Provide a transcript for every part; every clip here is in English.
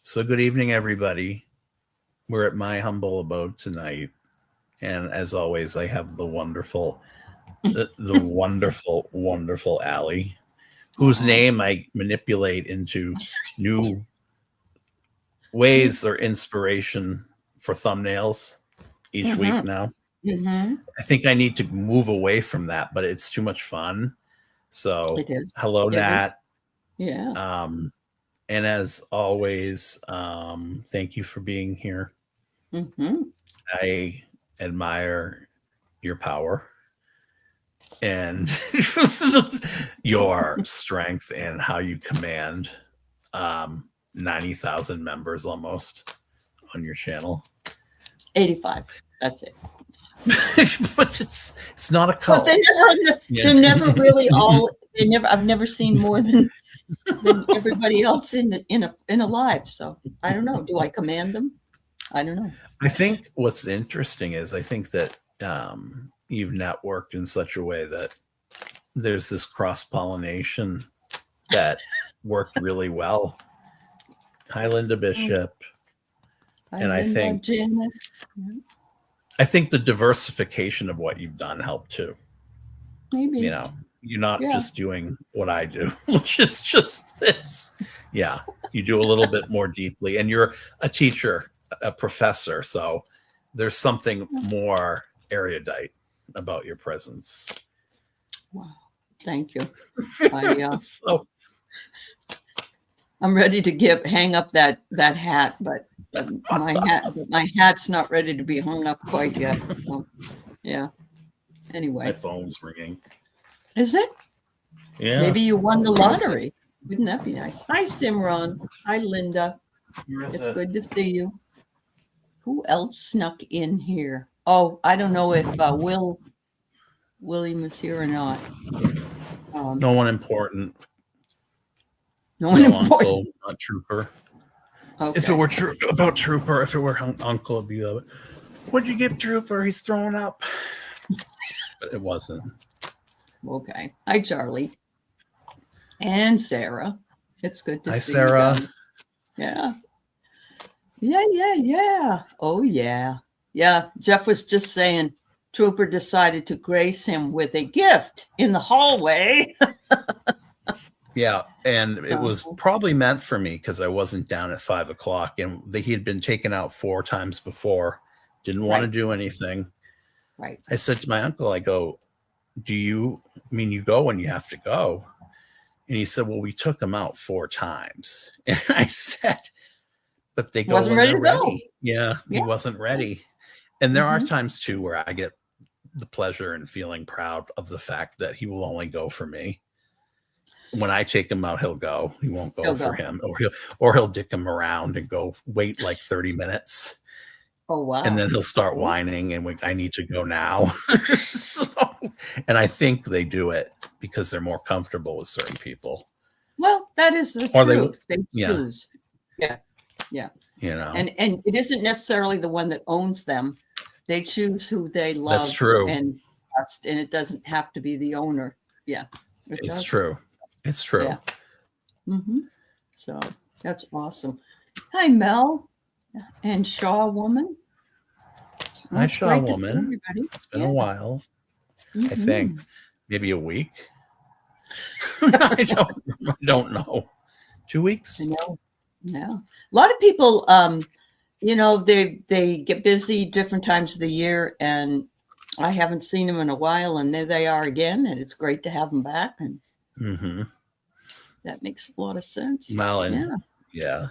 So good evening, everybody. We're at my humble abode tonight, and as always, I have the wonderful Aley, whose Oh, name I manipulate into new ways or inspiration for thumbnails each week mm-hmm, now. mm-hmm. I think I need to move away from that, but it's too much fun. So, It is. hello, It Nat. is. Yeah. Um, and as always, thank you for being here. Mm-hmm. I admire your power and your strength and how you command 90,000 members almost on your channel. 85. That's it. But it's not a But cult. Yeah. they're never really all. I've never seen more than everybody else in a live. So I don't know. Do I command them? I don't know. I think what's interesting is I think that you've networked in such a way that there's this cross pollination that worked really well. Hi, Linda Bishop. And I think Janet. I think the diversification of what you've done helped too. Maybe. You know, you're not just doing what I do, which is just this. Yeah, you do a little bit more deeply, and you're a teacher, a professor, so there's something more erudite about your presence. Wow. Thank you. So I'm ready to hang up that hat, but my hat's not ready to be hung up quite yet. So, yeah. Anyway, my phone's ringing. Is it? Yeah. Maybe you won the lottery. Wouldn't that be nice? Hi, Simran. Hi, Linda. It's good to see you. Who else snuck in here? Oh, I don't know if William is here or not. No one important. No one important. Uncle, not Trooper. Okay. If it were about Trooper, if it were Uncle, it'd be like, what'd you give Trooper? He's throwing up. But it wasn't. Okay. Hi, Charlie. And Sarah. It's good to see Sarah. you. Yeah. Yeah. Oh, yeah. Yeah. Jeff was just saying Trooper decided to grace him with a gift in the hallway. Yeah, and it was probably meant for me because I wasn't down at 5 o'clock, and he had been taken out 4 times before. Didn't want to do anything. Right. I said to my uncle, I go, you go when you have to go? And he said, well, we took him out 4 times. And I said, but they go wasn't ready to go. Yeah, he wasn't ready. And there are times too where I get the pleasure and feeling proud of the fact that he will only go for me. When I take him out, he'll go. He won't go for him, or he'll dick him around and go wait like 30 minutes. Oh wow! And then he'll start whining, and I need to go now. And I think they do it because they're more comfortable with certain people. Well, that is the truth. They choose. Yeah. You know, and it isn't necessarily the one that owns them. They choose who they love. That's true. And trust, and it doesn't have to be the owner. Yeah, it's true. It's true. Yeah. So that's awesome. Hi, Mel and Shaw Woman. Hi, Shaw Woman. It's been a while. I think maybe a week. I don't know. 2 weeks. I know. Yeah. A lot of people, they get busy different times of the year, and I haven't seen them in a while, and there they are again, and it's great to have them back. And that makes a lot of sense. Well, yeah.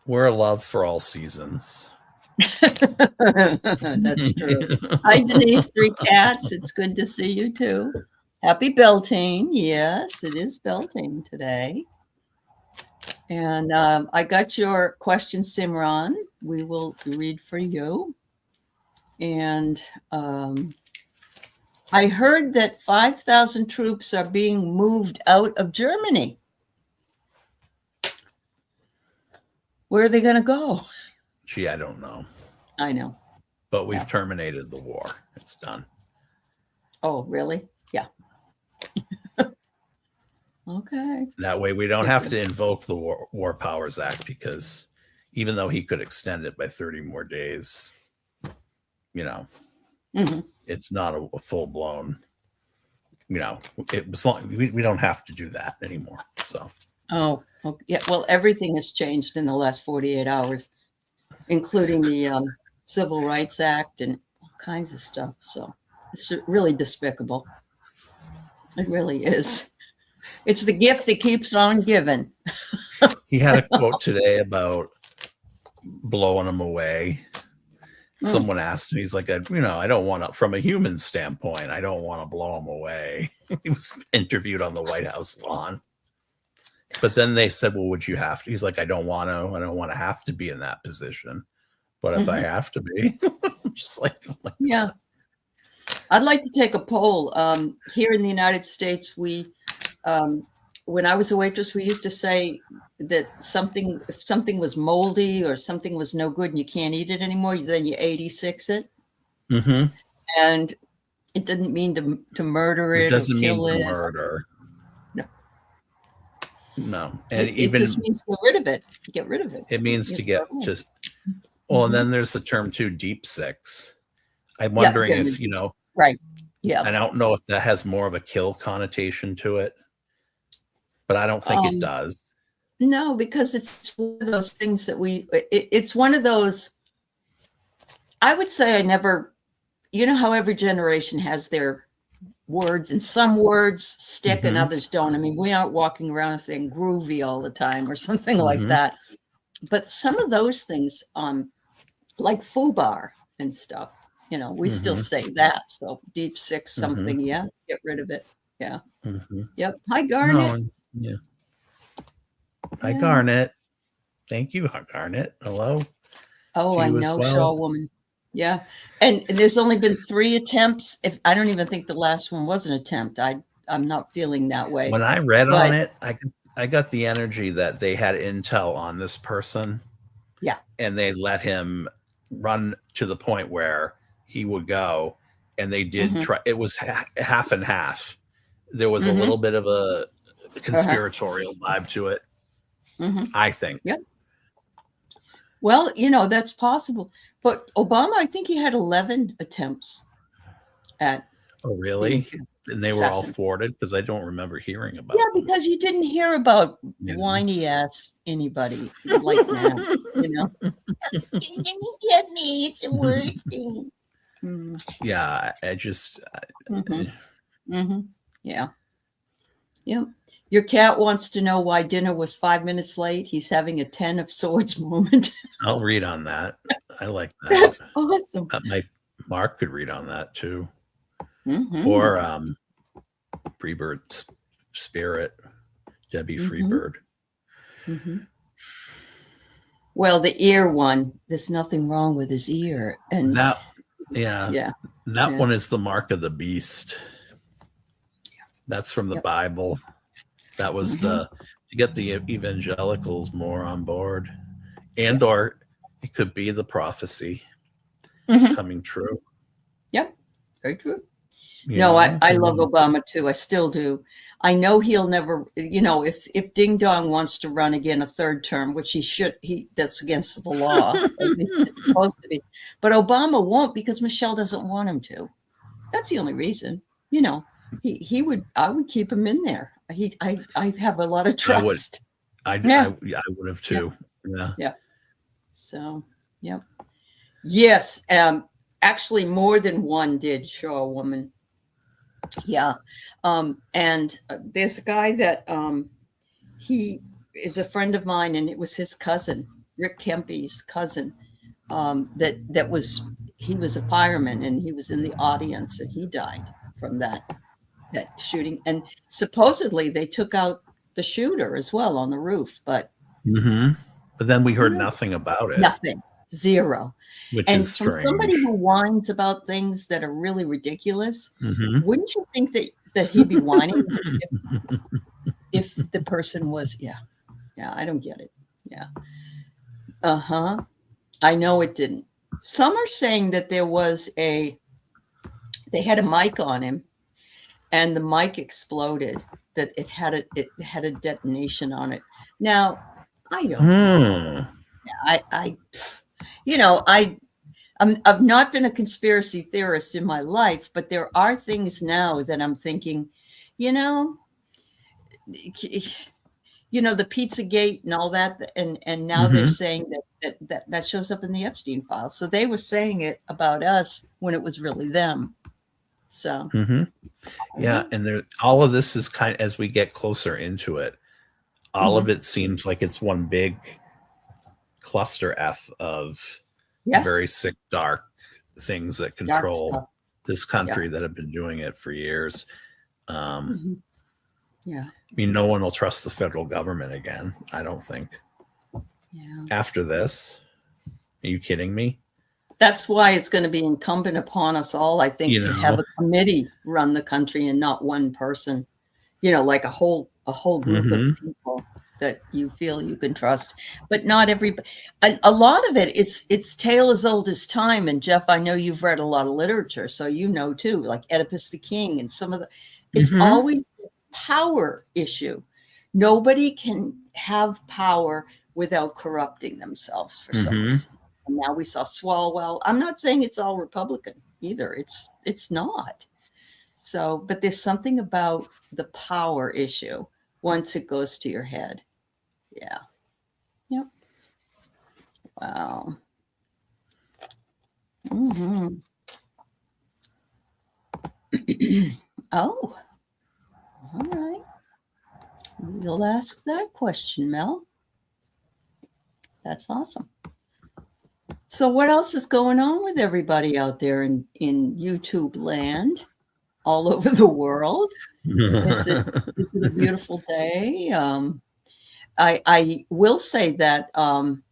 We're a love for all seasons. That's true. Hi, Denise, 3 cats. It's good to see you too. Happy Beltane. Yes, it is Beltane today. And I got your question, Simran. We will read for you. And I heard that 5,000 troops are being moved out of Germany. Where are they going to go? Gee, I don't know. I know. But we've terminated the war. It's done. Oh, really? Yeah. Okay. That way we don't have to invoke the War Powers Act, because even though he could extend it by 30 more days, it's not a full blown, we don't have to do that anymore. So. Oh, yeah. Well, everything has changed in the last 48 hours, including the Civil Rights Act and all kinds of stuff. So it's really despicable. It really is. It's the gift that keeps on giving. He had a quote today about blowing him away. Someone asked him, he's like, I don't want to, from a human standpoint, I don't want to blow him away. He was interviewed on the White House lawn. But then they said, well, would you have to? He's like, I don't want to have to be in that position. But if I have to be, just like yeah. I'd like to take a poll. Here in the United States, we, when I was a waitress, we used to say that if something was moldy or something was no good and you can't eat it anymore, then you 86 it. Mm-hmm. And it didn't mean to murder it. It doesn't or kill mean to it. murder. No, and it just means to get rid of it. Get rid of it. It means to get just. Well, and then there's the term too, deep six. I'm wondering if right. Yeah, I don't know if that has more of a kill connotation to it, but I don't think it does. No, because it's one of those things that it's one of those. I would say I never. You know how every generation has their words, and some words stick and others don't. I mean, we aren't walking around saying groovy all the time or something like that. But some of those things, like foobar and stuff, we still say that. So deep six something, yeah, get rid of it. Yeah. Yep. Hi, Garnet. No, yeah. Hi, Garnet. Thank you, Garnet. Hello. Oh, I know, Shaw woman. Yeah, and there's only been 3 attempts. I don't even think the last one was an attempt. I'm not feeling that way. When I read on it, I got the energy that they had intel on this person. Yeah, and they let him run to the point where he would go, and they did try. It was half and half. There was a little bit of a conspiratorial vibe to it. I think. Yeah. Well, that's possible. But Obama, I think he had 11 attempts at. Oh, really? And they were all thwarted? Because I don't remember hearing about them. Because you didn't hear about whiny ass anybody like that, Can you get me? It's the worst thing. Yeah, I just. Yeah. Yep. Your cat wants to know why dinner was 5 minutes late. He's having a 10 of swords moment. I'll read on that. I like that. That's awesome. Mark could read on that too. Or Freebird Spirit, Debbie Freebird. Well, the ear one, there's nothing wrong with his ear. And that one is the mark of the beast. That's from the Bible. That was to get the evangelicals more on board, or it could be the prophecy coming true. Yep, very true. I love Obama too. I still do. I know he'll never. If Ding Dong wants to run again a 3rd term, which he should, that's against the law. It's supposed to be, but Obama won't because Michelle doesn't want him to. That's the only reason. He would. I would keep him in there. I have a lot of trust. I would have too. Yeah. So, yep. Yes. Actually, more than one did show a woman. Yeah. And there's a guy that he is a friend of mine, and it was his cousin, Rick Kempy's cousin. He was a fireman, and he was in the audience, and he died from that shooting. And supposedly they took out the shooter as well on the roof, but then we heard nothing about it. Nothing. Zero. Which and is strange. From somebody who whines about things that are really ridiculous, wouldn't you think that he'd be whining if the person was I don't get it. I know it didn't. Some are saying that they had a mic on him and the mic exploded, that it had a detonation on it. Now, I don't know. I you know, I've not been a conspiracy theorist in my life, but there are things now that I'm thinking, you know, the Pizzagate and all that, and now they're saying that shows up in the Epstein file. So they were saying it about us when it was really them. So yeah, and there, all of this is kind of, as we get closer into it, all of it seems like it's one big cluster F of very sick, dark things that control this country that have been doing it for years. Yeah. I mean, no one will trust the federal government again, I don't think. Yeah. After this, are you kidding me? That's why it's going to be incumbent upon us all, I think, to have a committee run the country and not one person, like a whole group of people that you feel you can trust, but not everybody. A lot of it, it's tale as old as time. And Jeff, I know you've read a lot of literature, so too, like Oedipus the King and some of the, it's always this power issue. Nobody can have power without corrupting themselves for some reason. And now we saw Swalwell. I'm not saying it's all Republican either. It's not. So, but there's something about the power issue once it goes to your head. Yeah. Yep. Wow. Oh, all right. We'll ask that question, Mel. That's awesome. So what else is going on with everybody out there in YouTube land, all over the world? Is it a beautiful day? I will say that I'm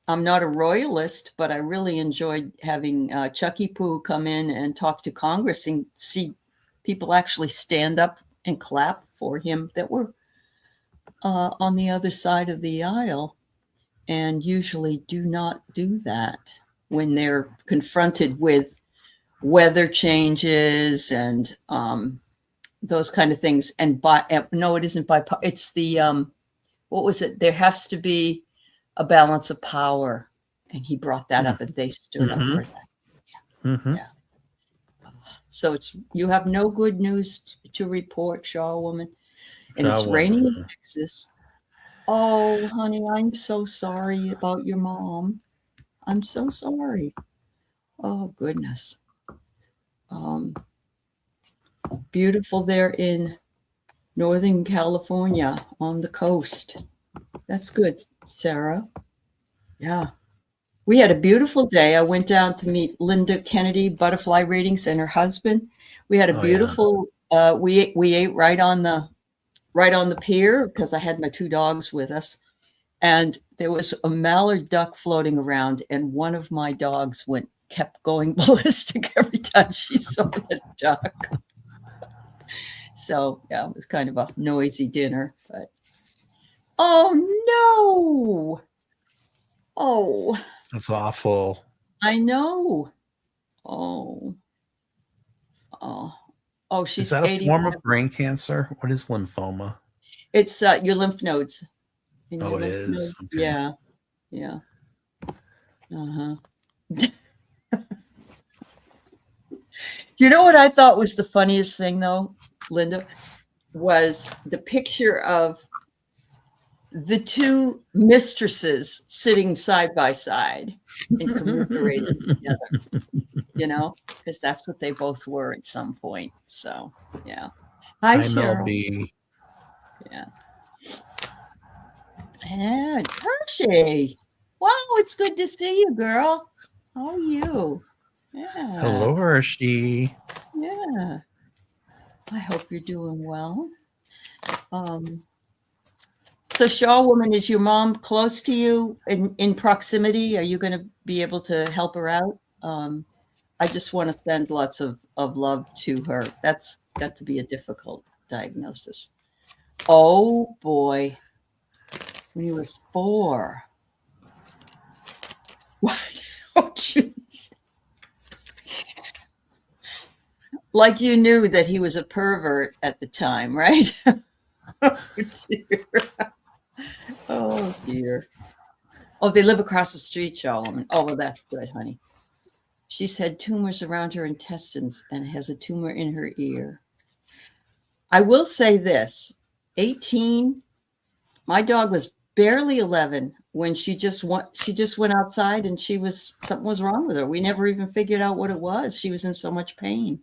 not a royalist, but I really enjoyed having Chucky Poo come in and talk to Congress and see people actually stand up and clap for him that were on the other side of the aisle, and usually do not do that when they're confronted with weather changes and those kind of things. And no, it isn't it's the what was it? There has to be a balance of power, and he brought that up, and they stood up for that. Yeah. So you have no good news to report, Shaw woman, and it's raining in Texas. Oh, honey, I'm so sorry about your mom. I'm so sorry. Oh, goodness. Beautiful there in Northern California on the coast. That's good, Sarah. Yeah. We had a beautiful day. I went down to meet Linda Kennedy, Butterfly Readings, and her husband. We had a beautiful, we ate right on the pier because I had my two dogs with us. And there was a mallard duck floating around, and one of my dogs kept going ballistic every time she saw the duck. So yeah, it was kind of a noisy dinner, but oh no. Oh, that's awful. I know. Oh, she's Is that a 85. form of brain cancer? What is lymphoma? It's your lymph nodes. Oh, it is. Okay. Yeah. Uh-huh. You know what I thought was the funniest thing, though, Linda, was the picture of the two mistresses sitting side by side and commiserating together, because that's what they both were at some point. So, yeah. Hi, Cheryl. MLB. Yeah. And Hershey. Wow, it's good to see you, girl. How are you? Yeah. Hello, Hershey. Yeah. I hope you're doing well. So Shaw woman, is your mom close to you in proximity? Are you going to be able to help her out? I just want to send lots of love to her. That's got to be a difficult diagnosis. Oh boy. When he was 4. What? Oh, jeez. like you knew that he was a pervert at the time, right? Oh, dear. Oh, dear. Oh, they live across the street, Charlemagne. Oh, well, that's good, honey. She's had tumors around her intestines and has a tumor in her ear. I will say this, 18, my dog was barely 11 when she just went outside and something was wrong with her. We never even figured out what it was. She was in so much pain.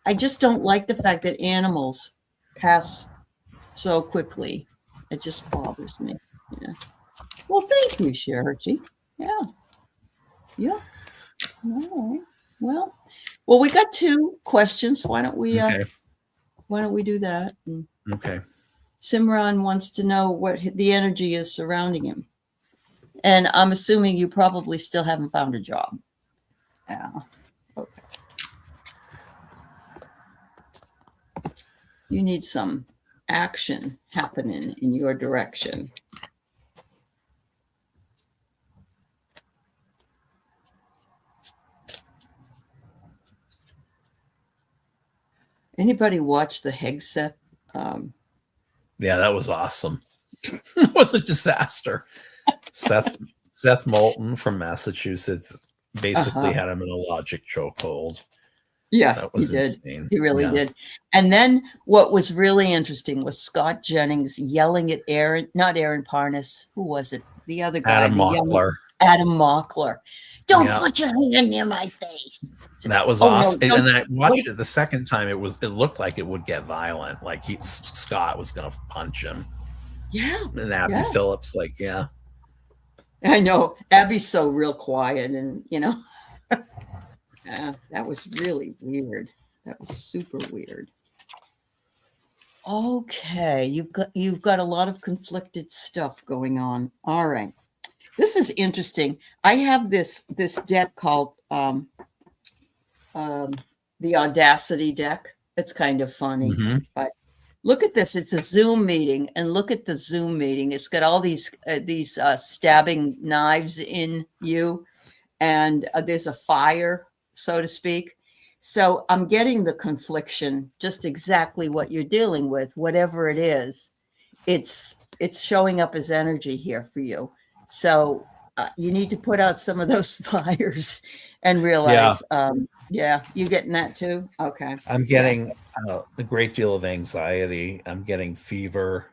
I just don't like the fact that animals pass so quickly. It just bothers me. Yeah. Well, thank you, Sherry. Yeah. Yeah. All right. Well, we got 2 questions. Why don't we do that? And Okay. Simran wants to know what the energy is surrounding him. And I'm assuming you probably still haven't found a job. Yeah. Okay. You need some action happening in your direction. Anybody watch the Hegseth? Yeah, that was awesome. It was a disaster. Seth Moulton from Massachusetts basically had him in a logic chokehold. Yeah, that was insane. He really did. And then what was really interesting was Scott Jennings yelling at not Aaron Parnas. Who was it? The other guy, Adam Mockler. Adam Mockler. Don't put your hand near my face. That was awesome. No, and then I watched it the second time. It looked like it would get violent. Like Scott was going to punch him. Yeah. And Abby Phillips, I know. Abby's so real quiet, and that was really weird. That was super weird. Okay, you've got a lot of conflicted stuff going on. All right. This is interesting. I have this deck called the Audacity deck. It's kind of funny, but look at this. It's a Zoom meeting, and look at the Zoom meeting. It's got all these stabbing knives in you, and there's a fire, so to speak. So I'm getting the confliction, just exactly what you're dealing with, whatever it is. It's showing up as energy here for you. So you need to put out some of those fires and realize, you getting that too? Okay. I'm getting a great deal of anxiety. I'm getting feverish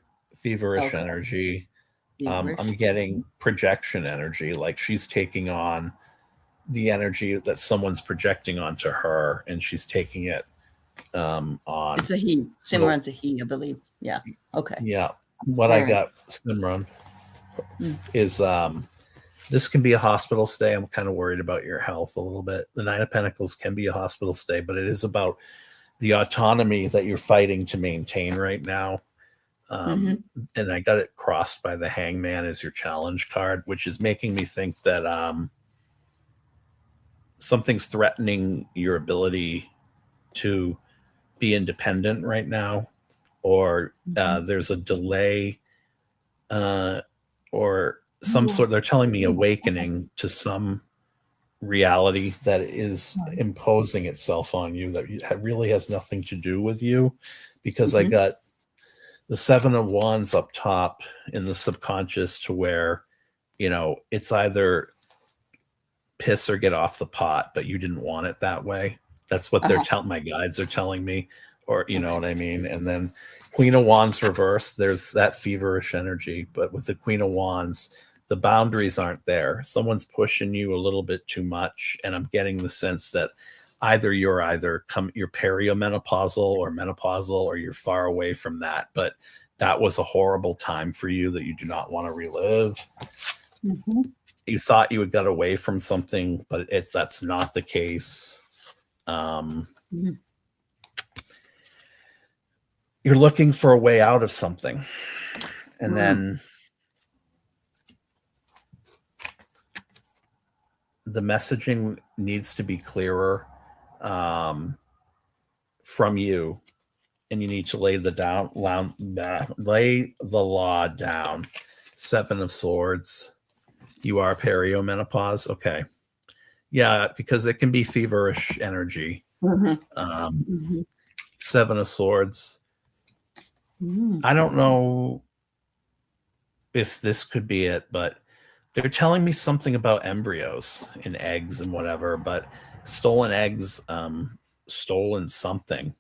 energy. I'm getting projection energy. Like she's taking on the energy that someone's projecting onto her, and she's taking it on. It's a he. Simran's a he, I believe. Yeah. Okay. Yeah. What I got, Simran, is this can be a hospital stay. I'm kind of worried about your health a little bit. The 9 of Pentacles can be a hospital stay, but it is about the autonomy that you're fighting to maintain right now. And I got it crossed by the Hangman as your challenge card, which is making me think that something's threatening your ability to be independent right now, or there's a delay or some sort. They're telling me awakening to some reality that is imposing itself on you that really has nothing to do with you, because I got the 7 of Wands up top in the subconscious, to where it's either piss or get off the pot, but you didn't want it that way. That's what they're my guides are telling me, or you know what I mean. And then Queen of Wands reverse, there's that feverish energy, but with the Queen of Wands, the boundaries aren't there. Someone's pushing you a little bit too much, and I'm getting the sense that you're perimenopausal or menopausal, or you're far away from that. But that was a horrible time for you that you do not want to relive. You thought you had got away from something, but that's not the case. You're looking for a way out of something, and then the messaging needs to be clearer from you, and you need to lay the law down. 7 of Swords. You are perimenopause. Okay. Yeah, because it can be feverish energy. Mhm. Um, Mhm. Seven of Swords. Mm. I don't know if this could be it, but they're telling me something about embryos and eggs and whatever, but stolen eggs, stolen something,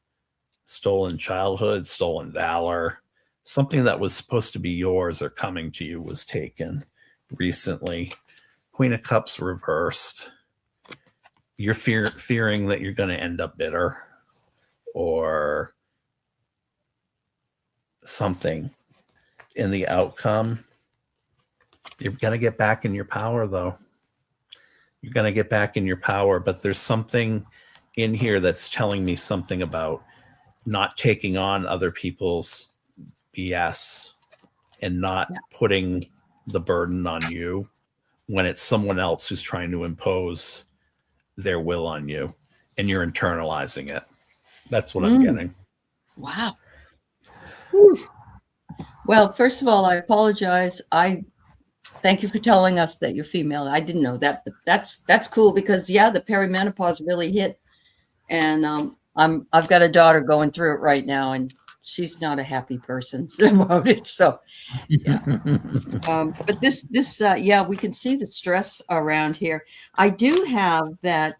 stolen childhood, stolen valor, something that was supposed to be yours or coming to you was taken recently. Queen of Cups reversed. You're fearing that you're going to end up bitter or something in the outcome. You're going to get back in your power, though. You're going to get back in your power, but there's something in here that's telling me something about not taking on other people's BS and not Yeah. putting the burden on you when it's someone else who's trying to impose their will on you and you're internalizing it. That's what I'm Mm. getting. Wow. Whew. Well, first of all, I apologize. I thank you for telling us that you're female. I didn't know that, but that's cool because yeah, the perimenopause really hit, and I've got a daughter going through it right now, and she's not a happy person about it. So yeah, but this yeah, we can see the stress around here. I do have that.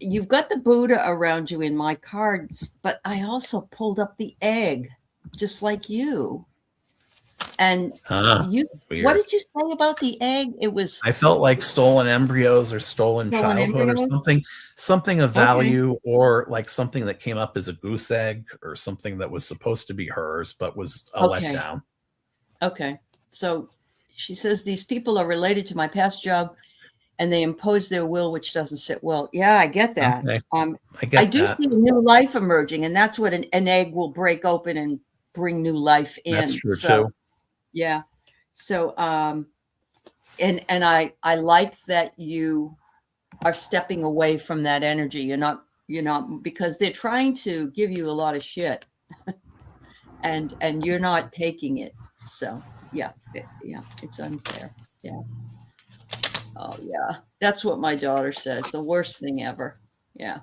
You've got the Buddha around you in my cards, but I also pulled up the egg, just like you. And you, what Weird. did you say about the egg? It was I felt like stolen embryos or stolen stolen childhood or embryos. something of Okay. value, or like something that came up as a goose egg or something that was supposed to be hers but was a Okay. letdown. Okay. So she says these people are related to my past job and they impose their will, which doesn't sit well. Yeah, I get that. Okay, I I get do that. see a new life emerging, and that's what an egg will break open and bring new life That's in. true So too. yeah. So and I like that you are stepping away from that energy. You're not because they're trying to give you a lot of shit and you're not taking it. So yeah, yeah, it's unfair. Yeah. Oh yeah. That's what my daughter said. It's the worst thing ever. Yeah.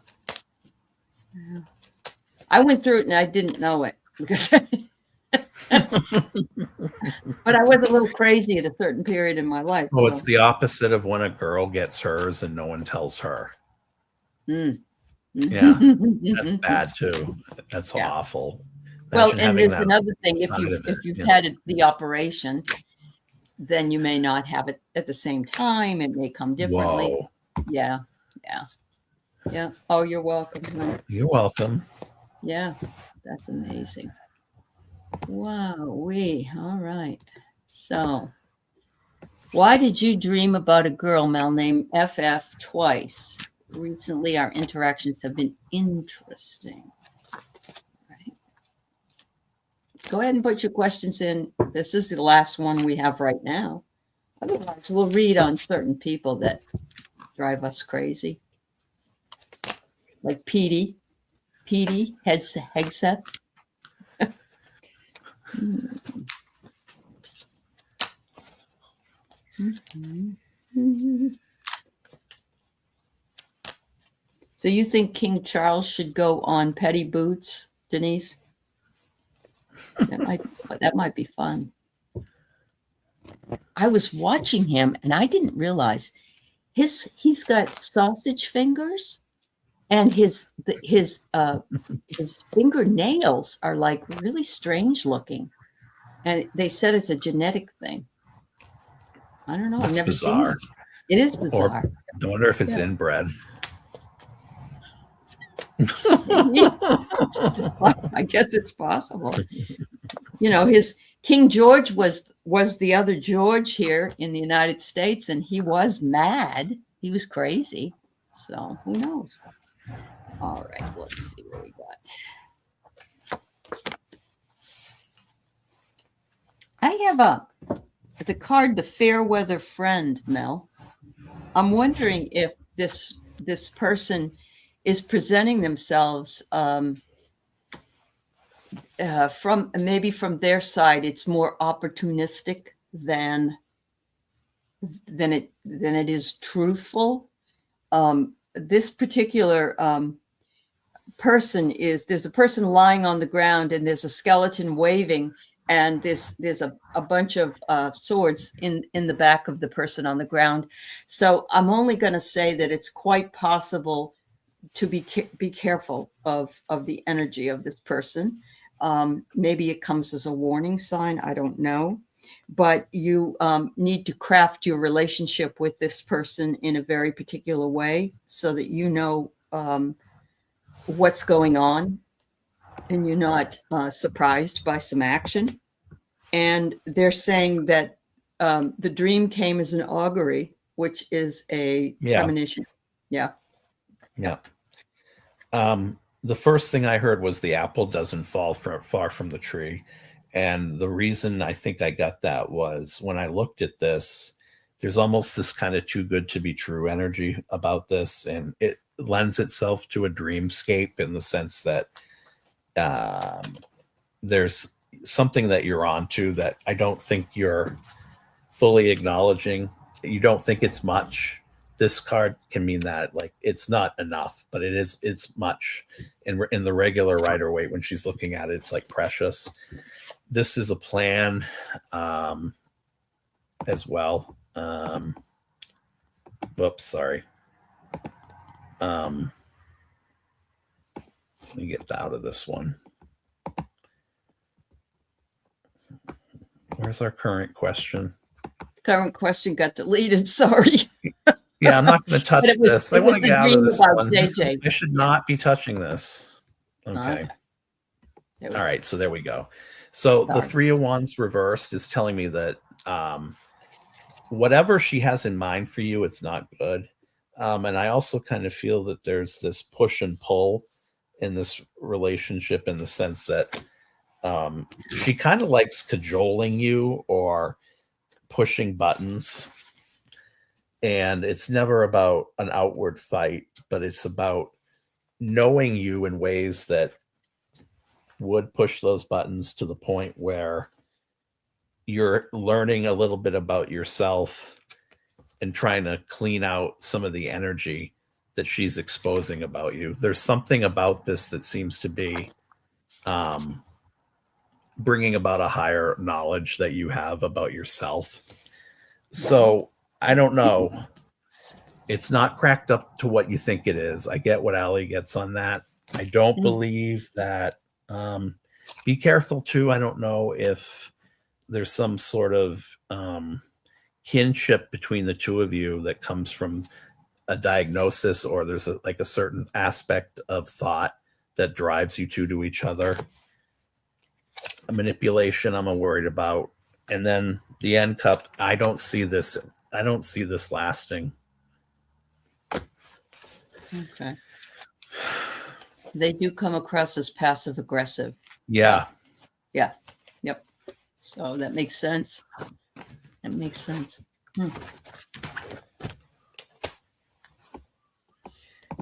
Yeah. I went through it and I didn't know it because but I was a little crazy at a certain period in my life. Oh, it's So the opposite of when a girl gets hers and no one tells her. mm. Yeah, that's bad too. That's Yeah. awful. Well, Imagine and having there's that another thing. side of it. If you've Yeah. had the operation, then you may not have it at the same time. It may come differently. Whoa. Yeah. Yeah. Yeah. Oh, you're welcome, honey. You're welcome. Yeah. That's amazing. Wow. All right. So, why did you dream about a girl, Mel, named FF twice? Recently, our interactions have been interesting. Right. Go ahead and put your questions in. This is the last one we have right now. Otherwise, we'll read on certain people that drive us crazy. Like Petey Hegseth. So you think King Charles should go on petty boots, Denise? That might be fun. I was watching him and I didn't realize he's got sausage fingers and his fingernails are like really strange looking. And they said it's a genetic thing. I don't know. I've That's never bizarre. seen it. It is Or bizarre. I wonder if it's Yeah. inbred. I guess it's possible. You know, his King George was the other George here in the United States, and he was mad. He was crazy. So who knows? All right, let's see what we got. I have the card, the Fairweather Friend, Mel. I'm wondering if this person is presenting themselves from their side. It's more opportunistic than it is truthful. This particular person there's a person lying on the ground, and there's a skeleton waving, and there's a bunch of swords in the back of the person on the ground. So I'm only going to say that it's quite possible to be careful of the energy of this person. Maybe it comes as a warning sign. I don't know. But you need to craft your relationship with this person in a very particular way so that you know what's going on and you're not surprised by some action. And they're saying that the dream came as an augury, which is a premonition. Yeah. Yeah. The first thing I heard was the apple doesn't fall far from the tree. And the reason I think I got that was when I looked at this, there's almost this kind of too good to be true energy about this. And it lends itself to a dreamscape in the sense that there's something that you're onto that I don't think you're fully acknowledging. You don't think it's much. This card can mean that, like, it's not enough, but it's much. And in the regular Rider-Waite, when she's looking at it, it's like precious. This is a plan as well. Whoops, sorry. Let me get out of this one. Where's our current question? Current question got deleted. Sorry. Yeah, I'm not going to touch this. I want to get out of this one. I should not be touching this. Okay. All right. So there we go. So the Three of Wands reversed is telling me that whatever she has in mind for you, it's not good. And I also kind of feel that there's this push and pull in this relationship in the sense that she kind of likes cajoling you or pushing buttons. And it's never about an outward fight, but it's about knowing you in ways that would push those buttons to the point where you're learning a little bit about yourself and trying to clean out some of the energy that she's exposing about you. There's something about this that seems to be bringing about a higher knowledge that you have about yourself. So I don't know. It's not cracked up to what you think it is. I get what Aley gets on that. I don't believe that. Be careful too. I don't know if there's some sort of kinship between the two of you that comes from a diagnosis, or there's a certain aspect of thought that drives you two to each other. A manipulation I'm worried about. And then the end cup, I don't see this lasting. Okay. They do come across as passive aggressive. Yeah. Yeah. Yep. So that makes sense. That makes sense.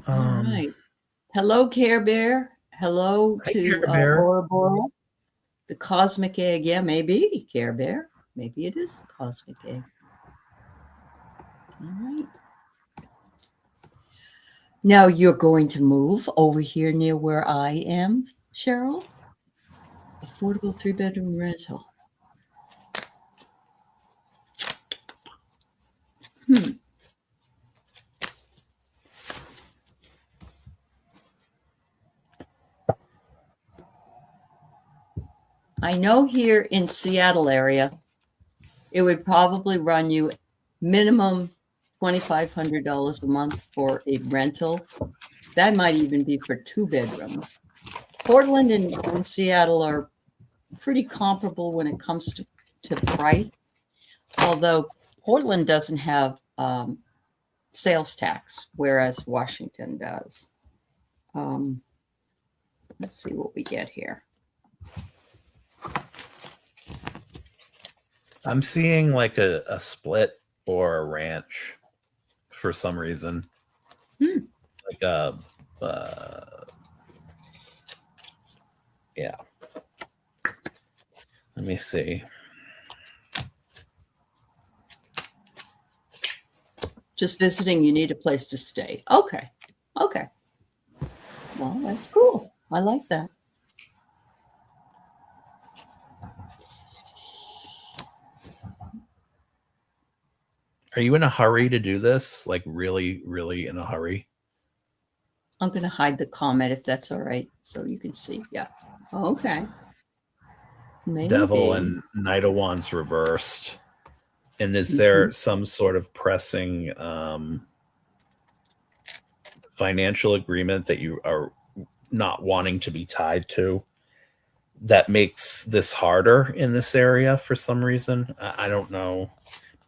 All right. Hello, Care Bear. Hello to Bora Bora. The cosmic egg. Yeah, maybe, Care Bear. Maybe it is the cosmic egg. All right. Now you're going to move over here near where I am, Cheryl. Affordable 3-bedroom rental. I know here in Seattle area, it would probably run you minimum $2,500 a month for a rental. That might even be for 2 bedrooms. Portland and Seattle are pretty comparable when it comes to price, although Portland doesn't have sales tax, whereas Washington does. Let's see what we get here. I'm seeing like a split or a ranch for some reason. Like yeah. Let me see. Just visiting, you need a place to stay. Okay. Well, that's cool. I like that. Are you in a hurry to do this? Like really, really in a hurry? I'm going to hide the comment if that's all right, so you can see. Yeah. Okay. Devil Maybe. and Knight of Wands reversed. And is there Mhm. some sort of pressing financial agreement that you are not wanting to be tied to that makes this harder in this area for some reason? I don't know.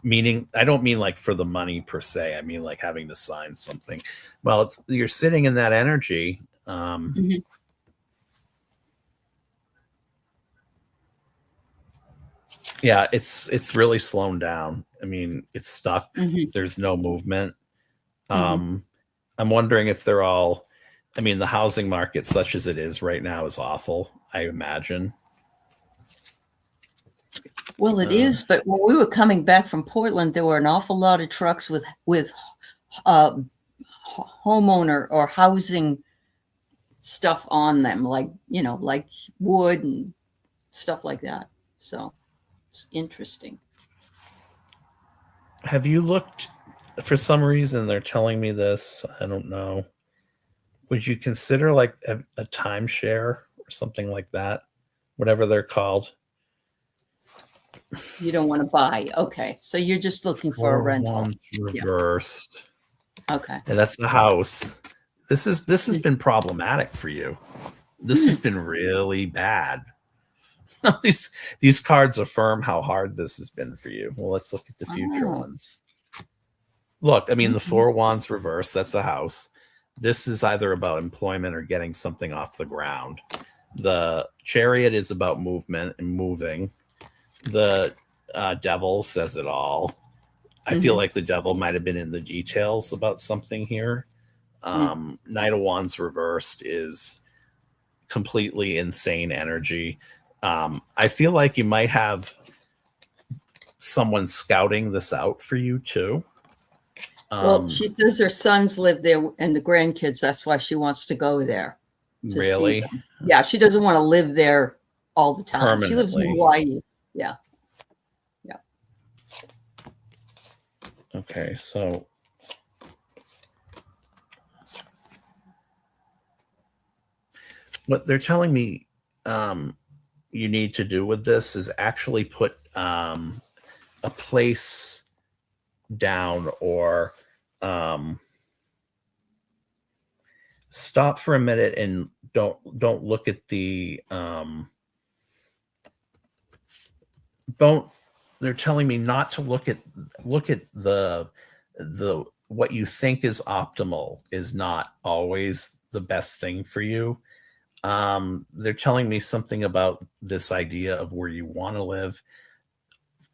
Meaning, I don't mean like for the money per se. I mean like having to sign something. Well, it's you're sitting in that energy. Mhm. Yeah, it's really slowed down. I mean, it's stuck. Mhm. There's no movement. Mhm. Um, I'm wondering if they're all. I mean, the housing market, such as it is right now, is awful. I imagine. Well, it is, but when we were coming back from Portland, there were an awful lot of trucks with uh, homeowner or housing stuff on them, like like wood and stuff like that. So it's interesting. Have you looked? For some reason, they're telling me this. I don't know. Would you consider like a timeshare or something like that? Whatever they're called. You don't want to buy. Okay, so you're just looking for a Four rental. wands Yeah. reversed. Okay. And that's the house. This has been problematic for you. This has been really bad. these cards affirm how hard this has been for you. Well, let's look at the future Oh. ones. Look, I mean, the Okay. four wands reversed, that's a house. This is either about employment or getting something off the ground. The chariot is about movement and moving. The devil says it all. I feel Mm-hmm. like the devil might have been in the details about something here. Knight of Wands reversed is completely insane energy. I feel like you might have someone scouting this out for you too. Well, she says her sons live there and the grandkids. That's why she wants to go there to see Really? them. Yeah, she doesn't want to live there all the time. She lives in Permanently. Hawaii. Yeah. Yeah. Okay, so what they're telling me you need to do with this is actually put a place down or stop for a minute and don't look at the don't they're telling me not to look at the what you think is optimal is not always the best thing for you. They're telling me something about this idea of where you want to live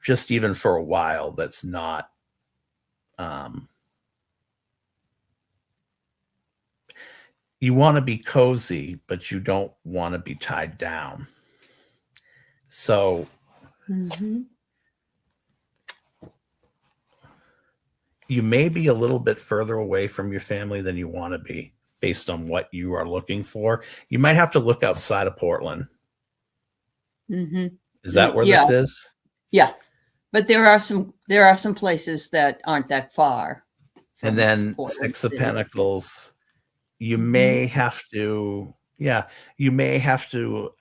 just even for a while that's not um, you want to be cozy but you don't want to be tied down, so Mm-hmm. you may be a little bit further away from your family than you want to be based on what you are looking for. You might have to look outside of Portland. Mm-hmm. Is that where Yeah. this is? Yeah. But there are some places that aren't that far And from then Portland Six of City. Pentacles, you Mhm. may have to, yeah, you may have to,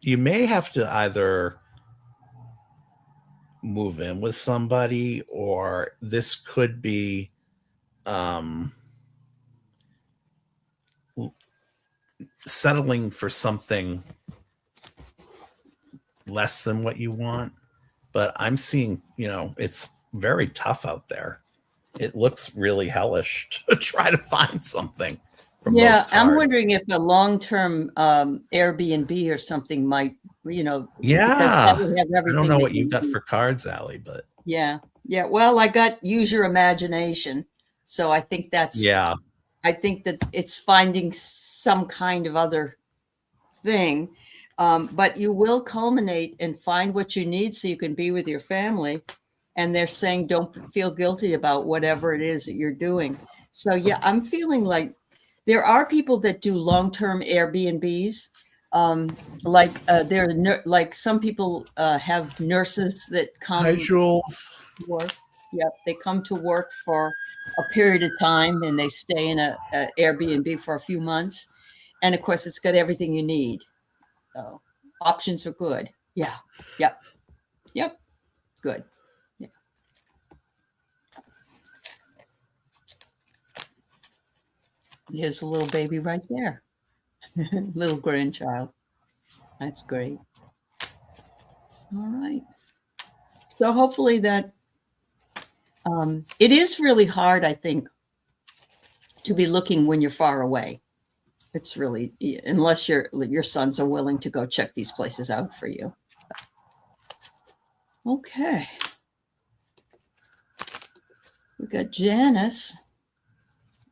you may have to either move in with somebody or this could be, um, settling for something less than what you want. But I'm seeing, it's very tough out there. It looks really hellish to try to find something from those Yeah, I'm cards. wondering if a long-term Airbnb or something might, because that Yeah. would have I don't everything know that what you you got need. for cards, Aley, but Yeah. Yeah. Well, I got use your imagination. So yeah. I think that it's finding some kind of other thing. But you will culminate and find what you need so you can be with your family. And they're saying don't feel guilty about whatever it is that you're doing. So yeah, I'm feeling like there are people that do long-term Airbnbs. Like some people have nurses that Hi, come Jules. to work. Yep, they come to work for a period of time and they stay in a Airbnb for a few months. And of course, it's got everything you need. So options are good. Yeah. Yep. Yep. Good. Yeah. There's a little baby right there. Little grandchild. That's great. All right. So hopefully that it is really hard, I think, to be looking when you're far away. It's really, unless your sons are willing to go check these places out for you. Okay. We got Janice.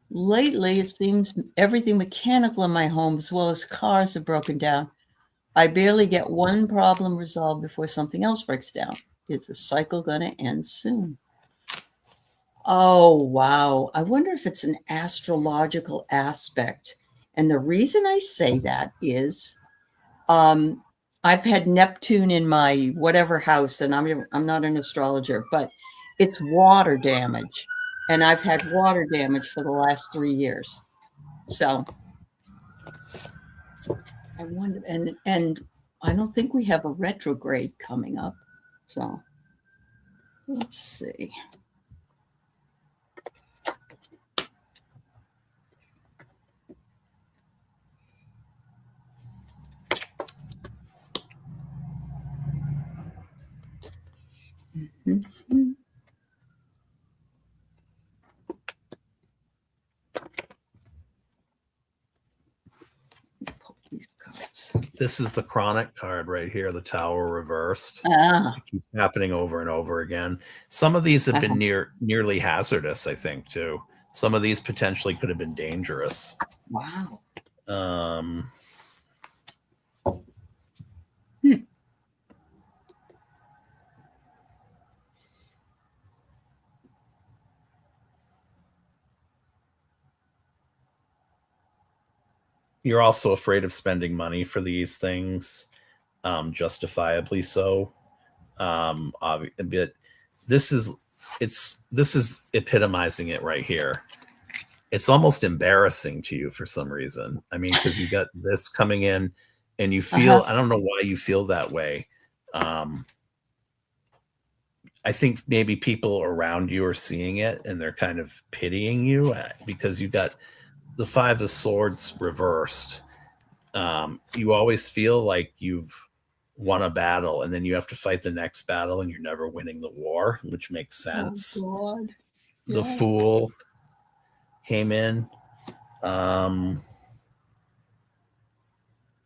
Lately, it seems everything mechanical in my home, as well as cars, have broken down. I barely get one problem resolved before something else breaks down. Is the cycle going to end soon? Oh, wow. I wonder if it's an astrological aspect. And the reason I say that is I've had Neptune in my whatever house, and I'm not an astrologer, but it's water damage. And I've had water damage for the last 3 years. So I wonder, and I don't think we have a retrograde coming up. So let's see. Mm-hmm. Pull these cards. This is the chronic card right here, the Tower reversed. Ah, It keeps happening over and over again. Some of these have been nearly hazardous, I think, too. Some of these potentially could have been dangerous. wow. You're also afraid of spending money for these things, justifiably so. But this is epitomizing it right here. It's almost embarrassing to you for some reason. I mean, because you got this coming in, and you feel I don't know why you feel that way. I think maybe people around you are seeing it and they're kind of pitying you because you got the Five of Swords reversed. You always feel like you've won a battle and then you have to fight the next battle and you're never winning the war, which makes sense. Oh, God. The Fool came in.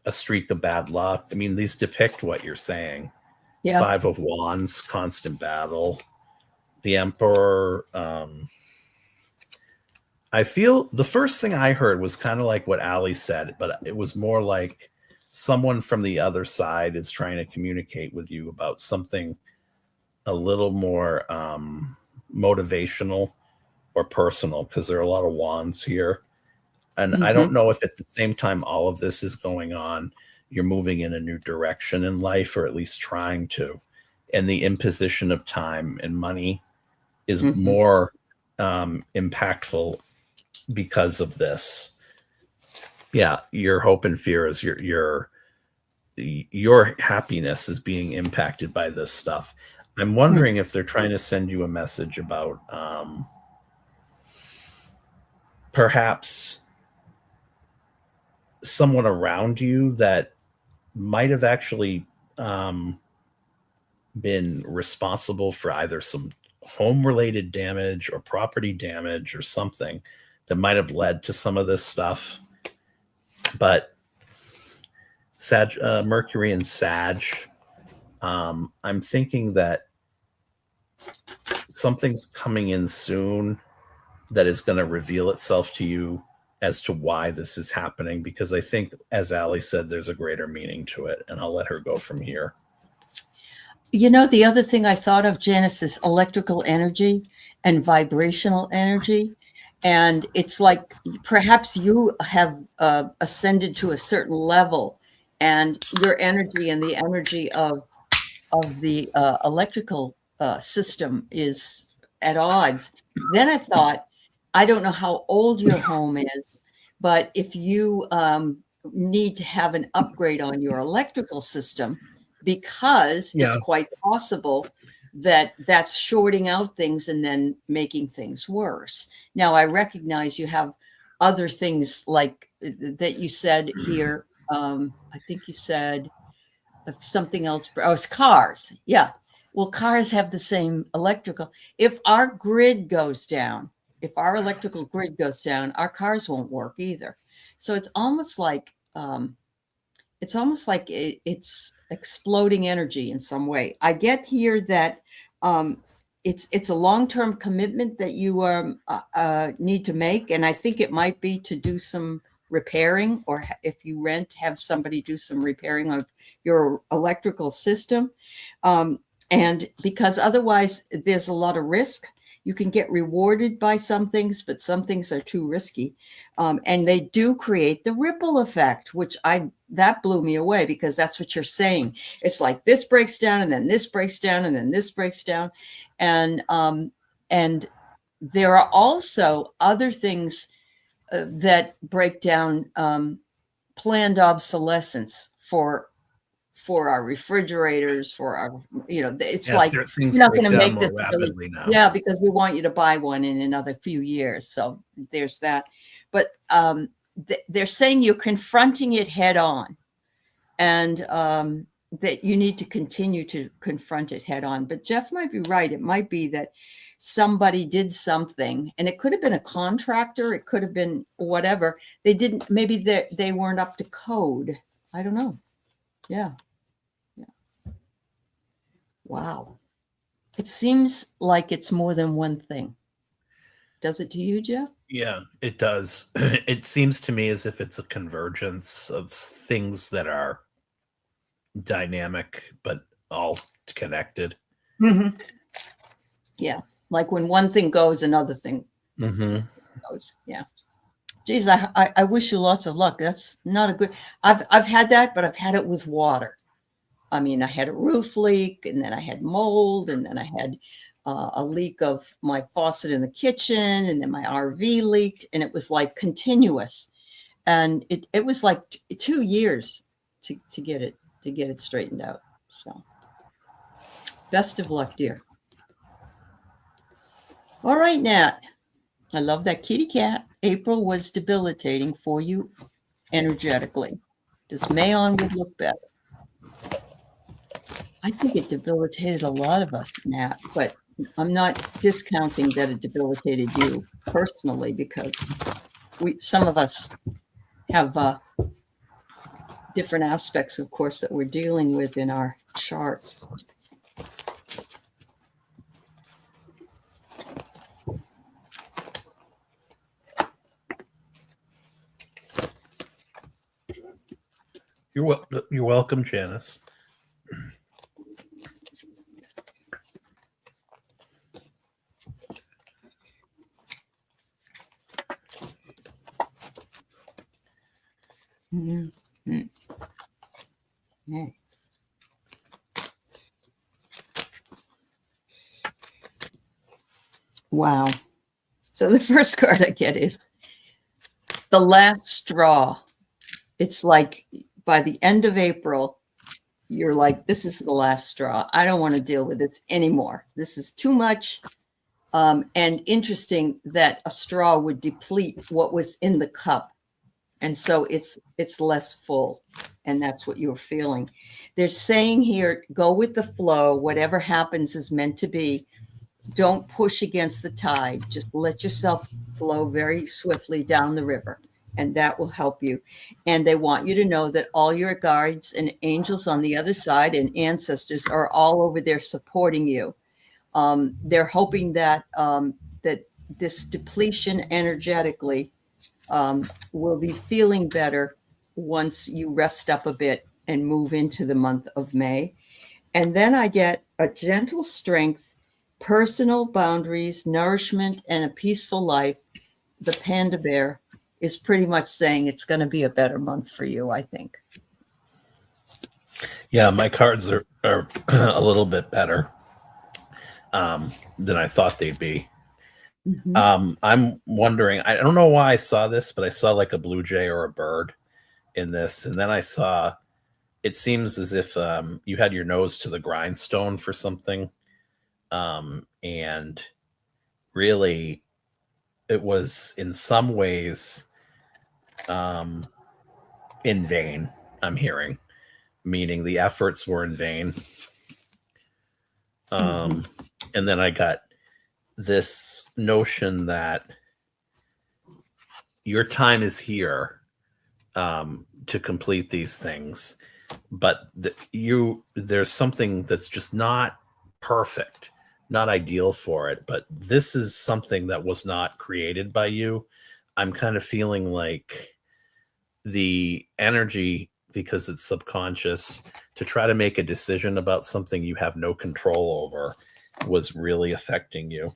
A streak of bad luck. I mean, these depict what you're saying. Yeah. Five of Wands, constant battle. The Emperor. I feel the first thing I heard was kind of like what Aley said, but it was more like someone from the other side is trying to communicate with you about something a little more motivational or personal, because there are a lot of wands here. And I don't know if at the same time all of this is going on, you're moving in a new direction in life, or at least trying to. And the imposition of time and money is more impactful because of this. Yeah, your hope and fear is your happiness is being impacted by this stuff. I'm wondering if they're trying to send you a message about perhaps someone around you that might have actually been responsible for either some home-related damage or property damage or something that might have led to some of this stuff. But Mercury and Sag, I'm thinking that something's coming in soon that is going to reveal itself to you as to why this is happening, because I think, as Aley said, there's a greater meaning to it, and I'll let her go from here. You know, the other thing I thought of, Janice, is electrical energy and vibrational energy. And it's like perhaps you have ascended to a certain level, and your energy and the energy of the electrical system is at odds. Then I thought, I don't know how old your home is, but if you need to have an upgrade on your electrical system, because it's quite possible that that's shorting out things and then making things worse. Now, I recognize you have other things like that you said here. I think you said something else. Oh, it's cars. Yeah. Well, cars have the same electrical. If our grid goes down, if our electrical grid goes down, our cars won't work either. So it's almost like it's exploding energy in some way. I get here that it's a long-term commitment that you need to make, and I think it might be to do some repairing, or if you rent, have somebody do some repairing of your electrical system. And because otherwise there's a lot of risk. You can get rewarded by some things, but some things are too risky. And they do create the ripple effect, which that blew me away, because that's what you're saying. It's like this breaks down, and then this breaks down, and then this breaks down. And there are also other things that break down planned obsolescence for our refrigerators, for our, it's like, you're not going to make this really, now. Because we want you to buy one in another few years. So there's that. But they're saying you're confronting it head on, and that you need to continue to confront it head on. But Jeff might be right. It might be that somebody did something, and it could have been a contractor. It could have been whatever. Maybe they weren't up to code. I don't know. Yeah. Wow. It seems like it's more than one thing. Does it to you, Jeff? Yeah, it does. It seems to me as if it's a convergence of things that are dynamic, but all connected. Mm-hmm. Yeah. Like when one thing goes, another thing goes. Yeah. Geez, I wish you lots of luck. That's not a good, I've had that, but I've had it with water. I mean, I had a roof leak, and then I had mold, and then I had a leak of my faucet in the kitchen, and then my RV leaked, and it was like continuous. And it was like 2 years to get it straightened out. So best of luck, dear. All right, Nat. I love that kitty cat. April was debilitating for you energetically. This Mayon would look better. I think it debilitated a lot of us, Nat, but I'm not discounting that it debilitated you personally, because some of us have different aspects, of course, that we're dealing with in our charts. You're welcome, Janice. Mm-hmm. Okay. Wow. So the first card I get is the last straw. It's like by the end of April, you're like, this is the last straw. I don't want to deal with this anymore. This is too much. And interesting that a straw would deplete what was in the cup. And so it's less full. And that's what you're feeling. They're saying here, go with the flow. Whatever happens is meant to be. Don't push against the tide. Just let yourself flow very swiftly down the river, and that will help you. And they want you to know that all your guides and angels on the other side and ancestors are all over there supporting you. They're hoping that that this depletion energetically will be feeling better once you rest up a bit and move into the month of May. And then I get a gentle strength, personal boundaries, nourishment, and a peaceful life the panda bear is pretty much saying it's going to be a better month for you, I think. Yeah, my cards are a little bit better than I thought they'd be. I'm wondering, I don't know why I saw this, but I saw like a blue jay or a bird in this. And then I saw, it seems as if you had your nose to the grindstone for something. And really, it was in some ways in vain, I'm hearing, meaning the efforts were in vain. And then I got this notion that your time is here to complete these things, but there's something that's just not perfect, not ideal for it, but this is something that was not created by you. I'm kind of feeling like the energy, because it's subconscious, to try to make a decision about something you have no control over was really affecting you.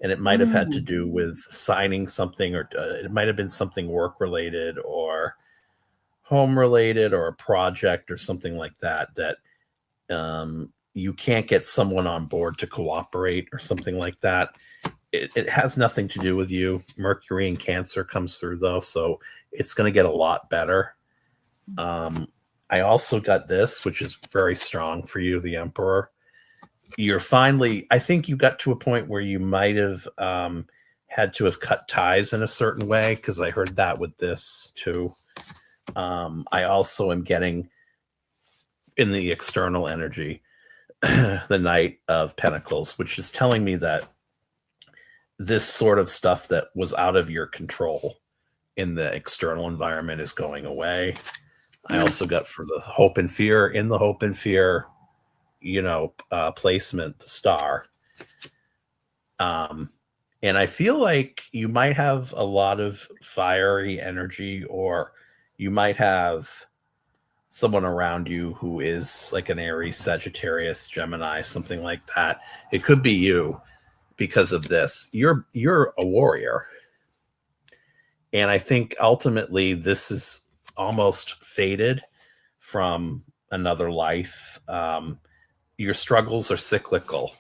And it might have had to do with signing something, or it might have been something work related or home related or a project or something like that, that you can't get someone on board to cooperate or something like that. It has nothing to do with you. Mercury and Cancer comes through though, so it's going to get a lot better. I also got this, which is very strong for you, the Emperor. You're finally, I think you got to a point where you might have had to have cut ties in a certain way, because I heard that with this too. I also am getting in the external energy the Knight of Pentacles, which is telling me that this sort of stuff that was out of your control in the external environment is going away. I also got for the Hope and Fear, in the Hope and Fear, placement, the star. And I feel like you might have a lot of fiery energy, or you might have someone around you who is like an Aries, Sagittarius, Gemini, something like that. It could be you because of this. You're a warrior. And I think ultimately this is almost fated from another life. Your struggles are cyclical.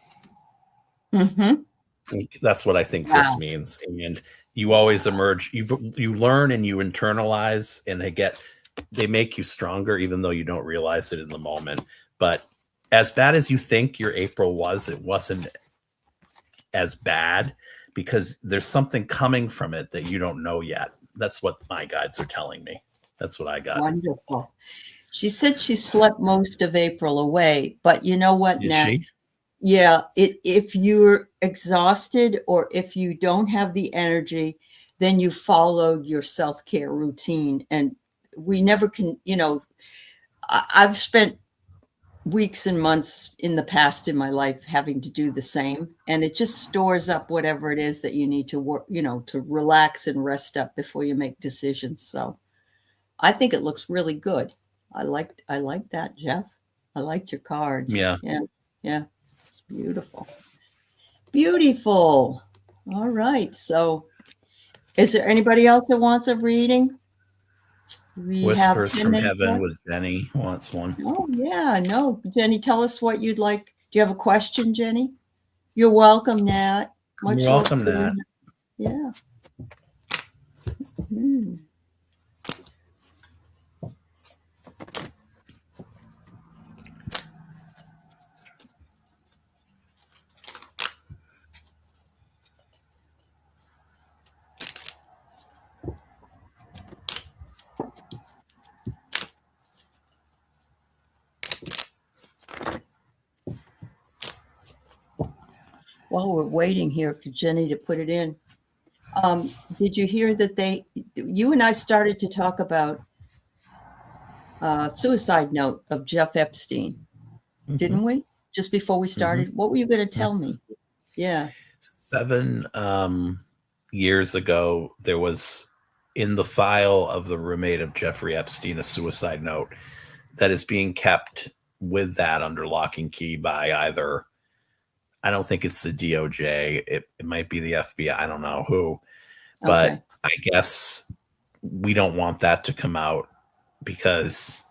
That's what I think this means. And you always emerge. You learn and you internalize, and they make you stronger, even though you don't realize it in the moment. But as bad as you think your April was, it wasn't as bad, because there's something coming from it that you don't know yet. That's what my guides are telling me. That's what I got. Wonderful. She said she slept most of April away, but you know what, Nat? Yeah, if you're exhausted or if you don't have the energy, then you followed your self-care routine. And we never can, I've spent weeks and months in the past in my life having to do the same, and it just stores up whatever it is that you need to work, to relax and rest up before you make decisions. So I think it looks really good. I like that, Jeff. I liked your cards. Yeah. It's beautiful. Beautiful. All right. So is there anybody else that wants a reading? We Whispers have from Heaven with Jenny wants one. Oh, yeah. No, Jenny, tell us what you'd like. Do you have a question, Jenny? You're welcome, Nat. You're welcome, Nat. Yeah. While we're waiting here for Jenny to put it in, did you hear that you and I started to talk about suicide note of Jeff Epstein, didn't we? Just before we started. What were you going to tell me? Yeah. 7 years ago, there was in the file of the roommate of Jeffrey Epstein a suicide note that is being kept with that under lock and key by either, I don't think it's the DOJ. It might be the FBI. I don't know who. But Okay. I guess we don't want that to come out because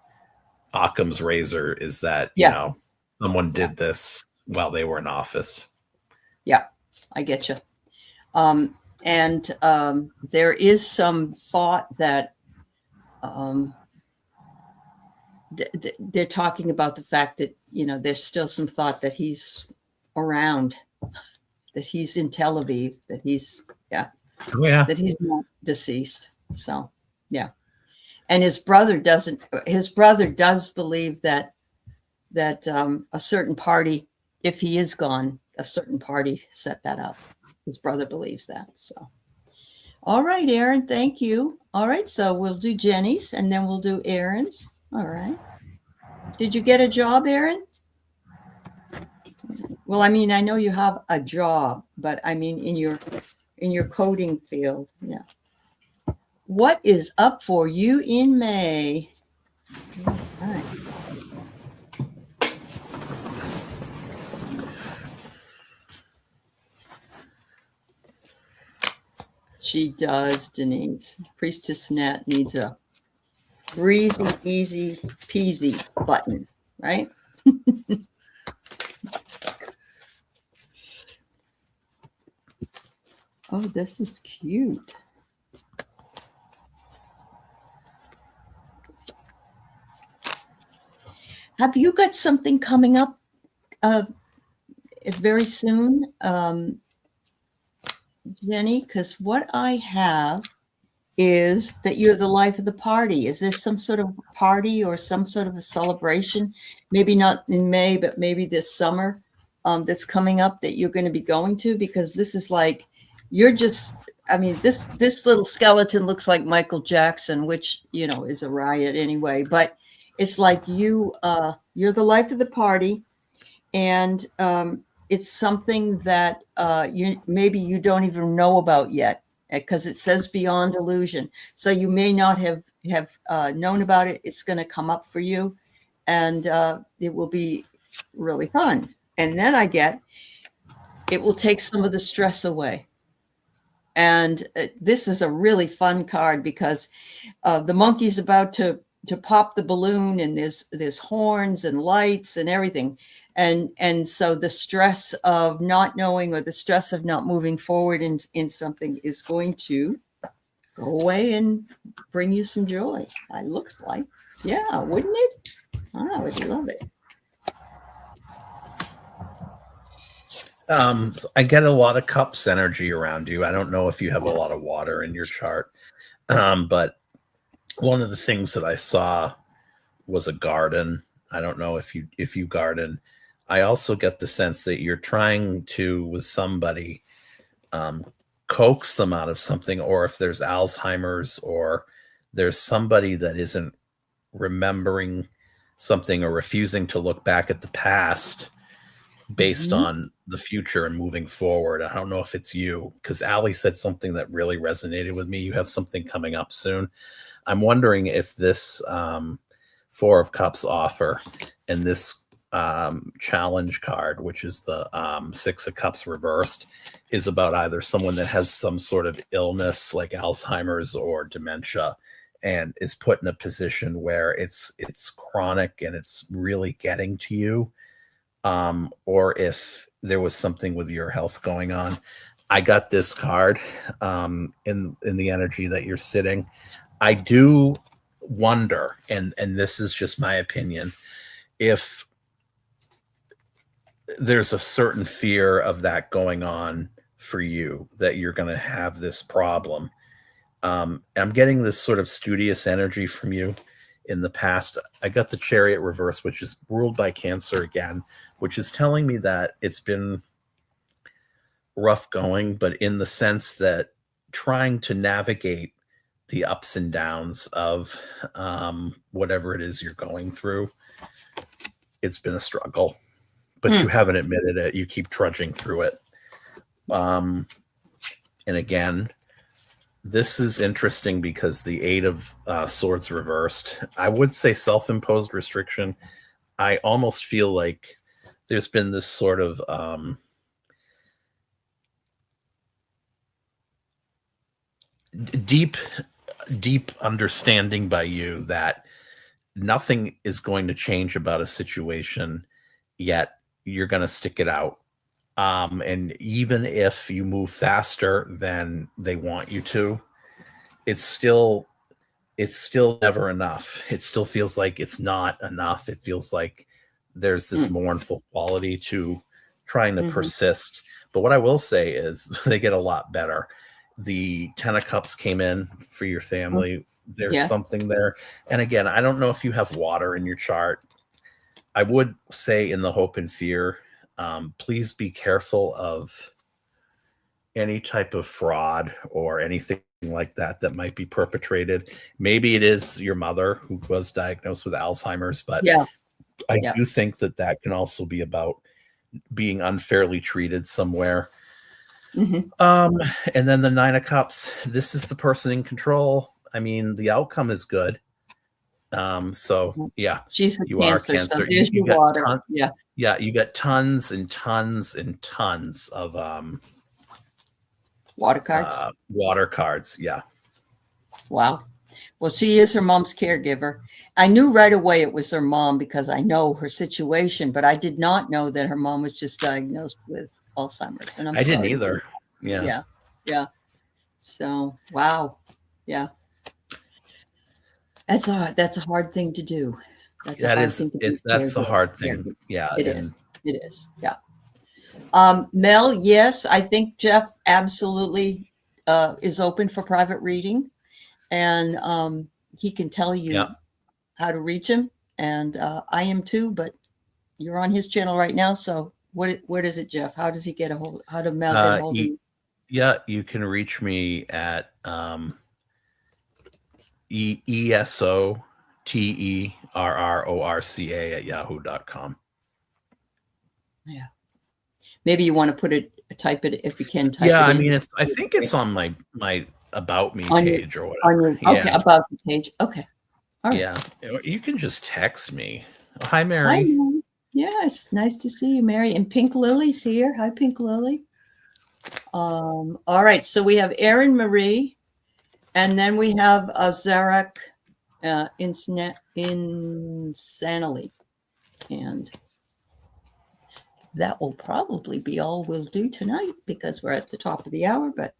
Occam's razor is that, Yeah. someone Yeah. did this while they were in office. Yeah. I get you. And there is some thought that they're talking about the fact that, there's still some thought that he's around, that he's in Tel Aviv, that he's, Oh, yeah. that he's not deceased. So, yeah. And his brother does believe that a certain party, if he is gone, a certain party set that up. His brother believes that. So, all right, Aaron, thank you. All right, so we'll do Jenny's and then we'll do Aaron's. All right. Did you get a job, Aaron? Well, I mean, I know you have a job, but I mean in your coding field. Yeah. What is up for you in May? All right. She does, Denise. Priestess Nat needs a breezy, easy peasy button, right? Oh, this is cute. Have you got something coming up very soon, Jenny? Because what I have is that you're the life of the party. Is there some sort of party or some sort of a celebration? Maybe not in May, but maybe this summer that's coming up that you're going to be going to? Because this is like, you're just, I mean, this little skeleton looks like Michael Jackson, which, is a riot anyway, but it's like you're the life of the party. And it's something that maybe you don't even know about yet, because it says beyond illusion. So you may not have known about it. It's going to come up for you, and it will be really fun. And then it will take some of the stress away. And this is a really fun card because the monkey's about to pop the balloon, and there's horns and lights and everything. And so the stress of not knowing or the stress of not moving forward in something is going to go away and bring you some joy. It looks like, yeah, wouldn't it? I would love it. So I get a lot of cups energy around you. I don't know if you have a lot of water in your chart, but one of the things that I saw was a garden. I don't know if you garden. I also get the sense that you're trying to, with somebody, coax them out of something, or if there's Alzheimer's or there's somebody that isn't remembering something or refusing to look back at the past based on the future and moving forward. I don't know if it's you, because Aley said something that really resonated with me. You have something coming up soon. I'm wondering if this Four of Cups offer and this challenge card, which is the Six of Cups reversed, is about either someone that has some sort of illness like Alzheimer's or dementia and is put in a position where it's chronic and it's really getting to you, or if there was something with your health going on. I got this card in the energy that you're sitting. I do wonder, and this is just my opinion, if there's a certain fear of that going on for you, that you're going to have this problem. I'm getting this sort of studious energy from you in the past. I got the Chariot reverse, which is ruled by Cancer again, which is telling me that it's been rough going, but in the sense that trying to navigate the ups and downs of whatever it is you're going through, it's been a struggle, but you haven't admitted it. You keep trudging through it. And again, this is interesting because the Eight of Swords reversed, I would say self-imposed restriction. I almost feel like there's been this sort of deep, deep understanding by you that nothing is going to change about a situation, yet you're going to stick it out. And even if you move faster than they want you to, it's still never enough. It still feels like it's not enough. It feels like there's this mournful quality to trying to persist. But what I will say is they get a lot better. The 10 of Cups came in for your family. There's something there. And again, I don't know if you have water in your chart. I would say in the hope and fear, please be careful of any type of fraud or anything like that that might be perpetrated. Maybe it is your mother who was diagnosed with Alzheimer's, but I do think that can also be about being unfairly treated somewhere. And then the 9 of Cups, this is the person in control. I mean, the outcome is good. So yeah, she's a you Cancer, are Cancer. so there's your water. Yeah, you got tons and tons and tons of water cards. Water cards, yeah. Wow. Well, she is her mom's caregiver. I knew right away it was her mom because I know her situation, but I did not know that her mom was just diagnosed with Alzheimer's. And I didn't either. Yeah. So, wow. Yeah. That's a hard thing to do. That's a hard thing. Yeah. It is. Yeah. Mel, yes, I think Jeff absolutely is open for private reading, and he can tell you how to reach him. And I am too, but you're on his channel right now. So where does it, Jeff? How does he get how do Mel get a hold of you? Yeah, you can reach me at ESOTERRORCA@yahoo.com. Yeah. Maybe you want to type it if you can type it. Yeah, I mean, I think it's on my About Me page or whatever. Okay, About Me page. Okay. All right. Yeah, you can just text me. Hi, Mary. Hi, Mary. Yes, nice to see you, Mary. And Pink Lily's here. Hi, Pink Lily. All right, so we have Erin Marie, and then we have Zarek Insanely. And that will probably be all we'll do tonight because we're at the top of the hour. But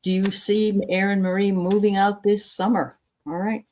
do you see Erin Marie moving out this summer? All right.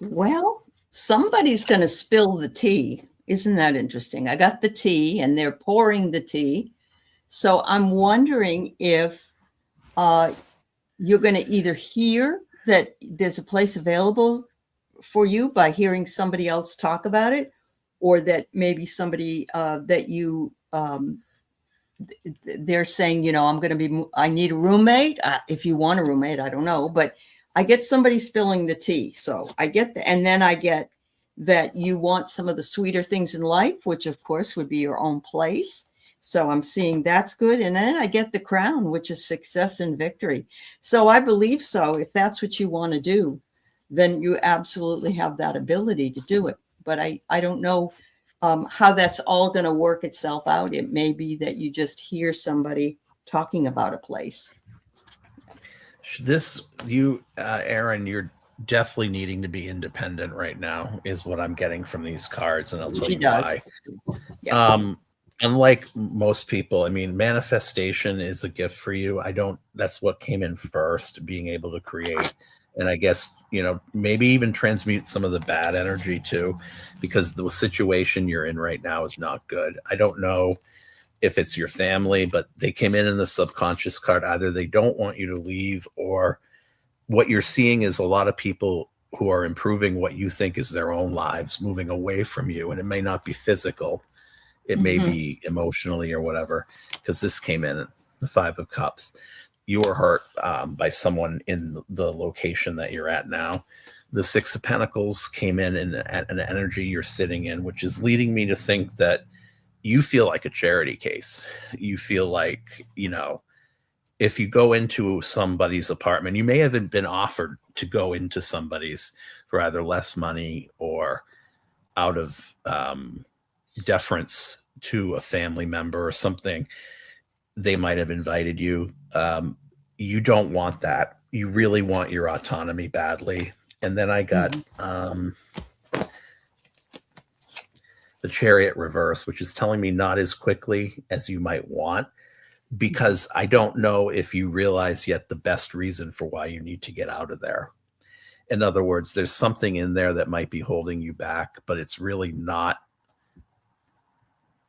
Well, somebody's going to spill the tea. Isn't that interesting? I got the tea and they're pouring the tea. So I'm wondering if you're going to either hear that there's a place available for you by hearing somebody else talk about it, or that maybe somebody that you they're saying, you know, I need a roommate. If you want a roommate, I don't know, but I get somebody spilling the tea. So I get and then I get that you want some of the sweeter things in life, which of course would be your own place. So I'm seeing that's good. And then I get the crown, which is success and victory. So I believe so. If that's what you want to do, then you absolutely have that ability to do it. But I don't know how that's all going to work itself out. It may be that you just hear somebody talking about a place. Aaron, you're definitely needing to be independent right now is what I'm getting from these cards. And I'll tell you why. Yeah. Unlike most people, I mean, manifestation is a gift for you. That's what came in first, being able to create. And I guess, you know, maybe even transmute some of the bad energy too, because the situation you're in right now is not good. I don't know if it's your family, but they came in the subconscious card. Either they don't want you to leave, or what you're seeing is a lot of people who are improving what you think is their own lives, moving away from you. And it may not be physical. It may be emotionally or whatever, because this came in the 5 of Cups. You were hurt by someone in the location that you're at now. The Six of Pentacles came in an energy you're sitting in, which is leading me to think that you feel like a charity case. You feel like, if you go into somebody's apartment, you may have been offered to go into somebody's for either less money or out of deference to a family member or something. They might have invited you. You don't want that. You really want your autonomy badly. And then I got the Chariot reverse, which is telling me not as quickly as you might want, because I don't know if you realize yet the best reason for why you need to get out of there. In other words, there's something in there that might be holding you back, but it's really not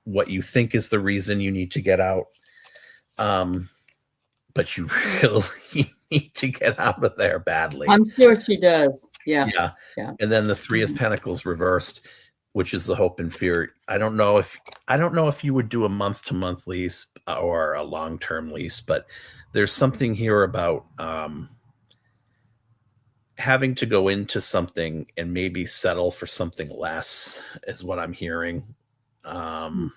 what you think is the reason you need to get out. But you really need to get out of there badly. I'm sure she does. Yeah. And then the Three of Pentacles reversed, which is the hope and fear. I don't know if you would do a month-to-month lease or a long-term lease, but there's something here about having to go into something and maybe settle for something less, is what I'm hearing. And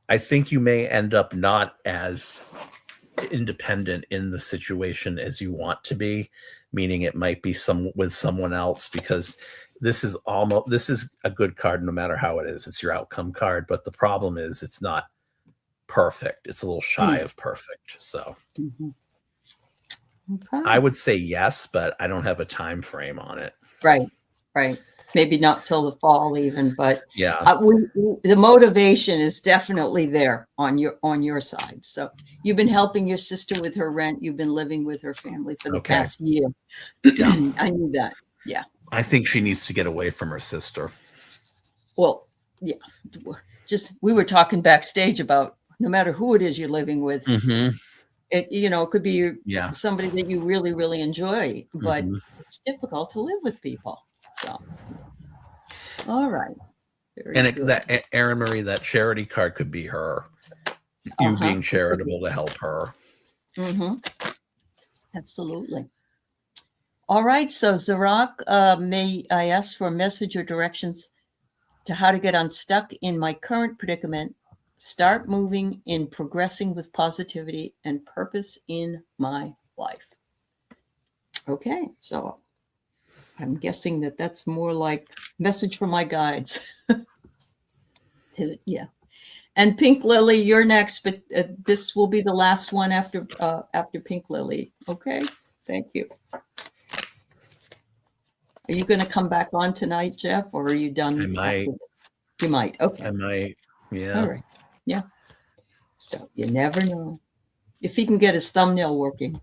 I think you may end up not as independent in the situation as you want to be, meaning it might be with someone else, because this is a good card no matter how it is. It's your outcome card, but the problem is it's not perfect. It's a little shy of perfect. So okay. I would say yes, but I don't have a time frame on it. Right. Maybe not till the fall even, but yeah, the motivation is definitely there on your side. So you've been helping your sister with her rent. You've been living with her family for the past year. Yeah. I knew that. Yeah. I think she needs to get away from her sister. Well, yeah. We were talking backstage about no matter who it is you're living with, it could be somebody that you really, really enjoy, but it's difficult to live with people. So, all right. That Erin Marie, that charity card could be her. You being charitable to help her. Absolutely. All right. So, Zarak, may I ask for a message or directions to how to get unstuck in my current predicament, start moving in progressing with positivity and purpose in my life? Okay. So, I'm guessing that's more like message from my guides. Yeah. And Pink Lily, you're next, but this will be the last one after Pink Lily. Okay. Thank you. Are you going to come back on tonight, Jeff, or are you done? I might. You might. Okay. I might. Yeah. All right. Yeah. So you never know if he can get his thumbnail working.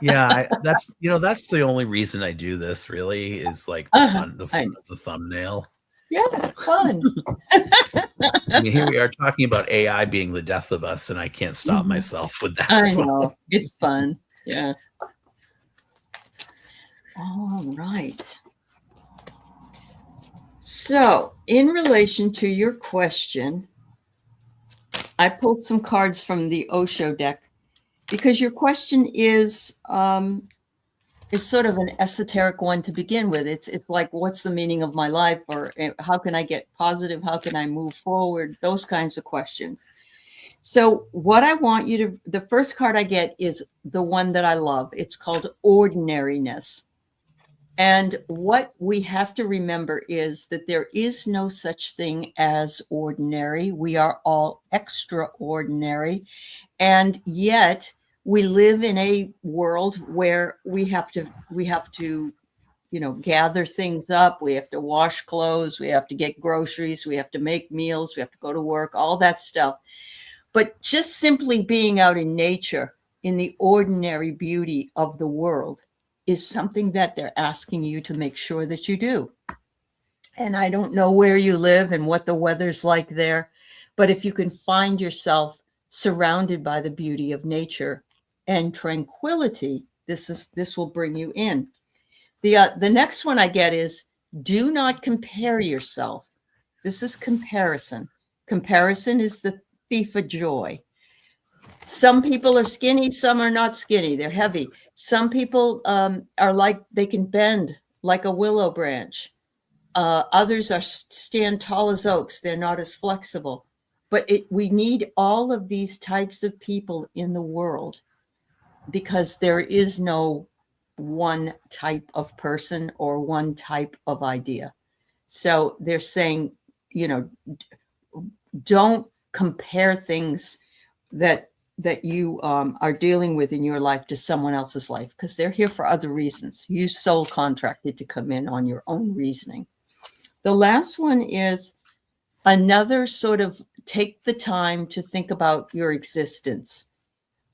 Yeah, that's the only reason I do this, really, is like the fun of the thumbnail. Yeah, fun. I mean, here we are talking about AI being the death of us, and I can't stop myself with that. I know. It's fun. Yeah. All right. So, in relation to your question, I pulled some cards from the Osho deck, because your question is sort of an esoteric one to begin with. It's like, what's the meaning of my life? Or how can I get positive? How can I move forward? Those kinds of questions. So what I want you to, the first card I get is the one that I love. It's called Ordinariness. And what we have to remember is that there is no such thing as ordinary. We are all extraordinary. And yet we live in a world where we have to, gather things up. We have to wash clothes. We have to get groceries. We have to make meals. We have to go to work, all that stuff. But just simply being out in nature, in the ordinary beauty of the world, is something that they're asking you to make sure that you do. And I don't know where you live and what the weather's like there, but if you can find yourself surrounded by the beauty of nature and tranquility, this will bring you in. The next one I get is, do not compare yourself. This is comparison. Comparison is the thief of joy. Some people are skinny, some are not skinny. They're heavy. Some people are like, they can bend like a willow branch. Others are stand tall as oaks. They're not as flexible. But we need all of these types of people in the world, because there is no one type of person or one type of idea. So they're saying, don't compare things that you are dealing with in your life to someone else's life, because they're here for other reasons. You soul contracted to come in on your own reasoning. The last one is another sort of take the time to think about your existence.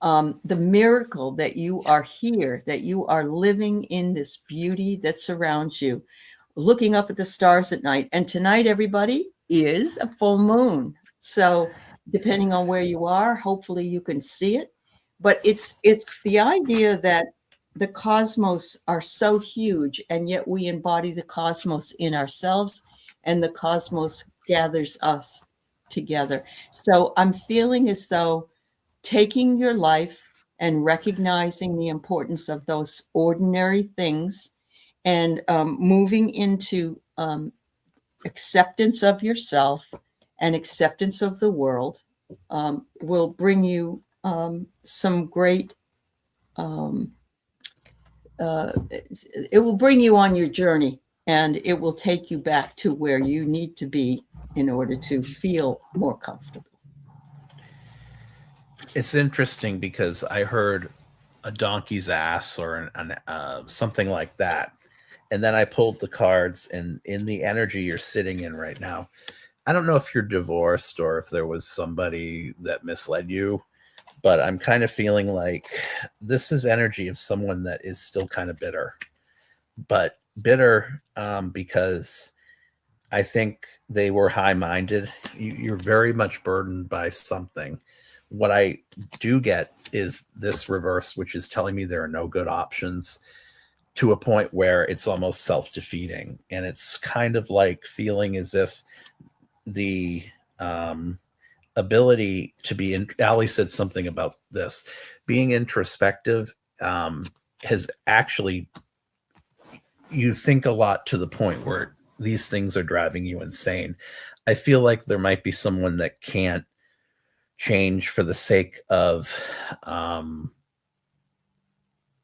The miracle that you are here, that you are living in this beauty that surrounds you, looking up at the stars at night. And tonight, everybody, is a full moon. So depending on where you are, hopefully you can see it. But it's the idea that the cosmos are so huge, and yet we embody the cosmos in ourselves, and the cosmos gathers us together. So I'm feeling as though taking your life and recognizing the importance of those ordinary things, and moving into acceptance of yourself and acceptance of the world will bring you some great, it will bring you on your journey, and it will take you back to where you need to be in order to feel more comfortable. It's interesting because I heard a donkey's ass or something like that. And then I pulled the cards, and in the energy you're sitting in right now, I don't know if you're divorced or if there was somebody that misled you, but I'm kind of feeling like this is energy of someone that is still kind of bitter. But bitter because I think they were high-minded. You're very much burdened by something. What I do get is this reverse, which is telling me there are no good options, to a point where it's almost self-defeating. And it's kind of like feeling as if the ability to be Aley said something about this, being introspective has actually, you think a lot to the point where these things are driving you insane. I feel like there might be someone that can't change for the sake of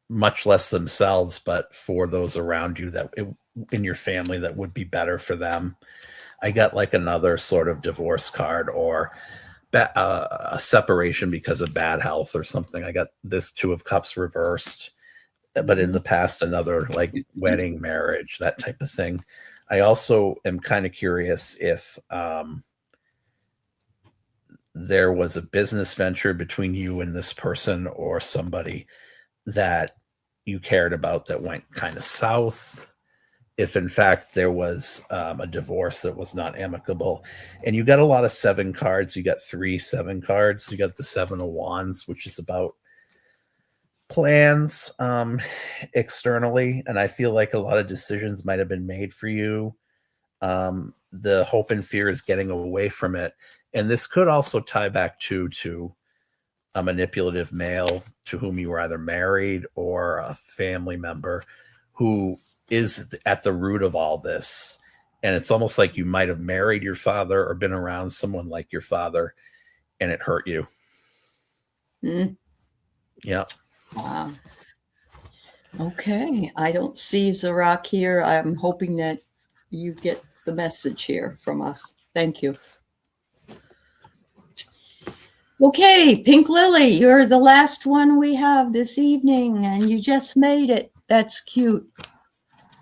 much less themselves, but for those around you in your family that would be better for them. I got like another sort of divorce card, or a separation because of bad health or something. I got this Two of Cups reversed, but in the past, another like wedding, marriage, that type of thing. I also am kind of curious if there was a business venture between you and this person, or somebody that you cared about that went kind of south. If in fact there was a divorce that was not amicable. And you got a lot of 7 cards. You got 3 7 cards. You got the 7 of Wands, which is about plans externally. And I feel like a lot of decisions might have been made for you. The hope and fear is getting away from it. And this could also tie back to a manipulative male to whom you were either married, or a family member who is at the root of all this. And it's almost like you might have married your father or been around someone like your father, and it hurt you. Yeah. Wow. Okay. I don't see Zarak here. I'm hoping that you get the message here from us. Thank you. Okay, Pink Lily, you're the last one we have this evening, and you just made it. That's cute.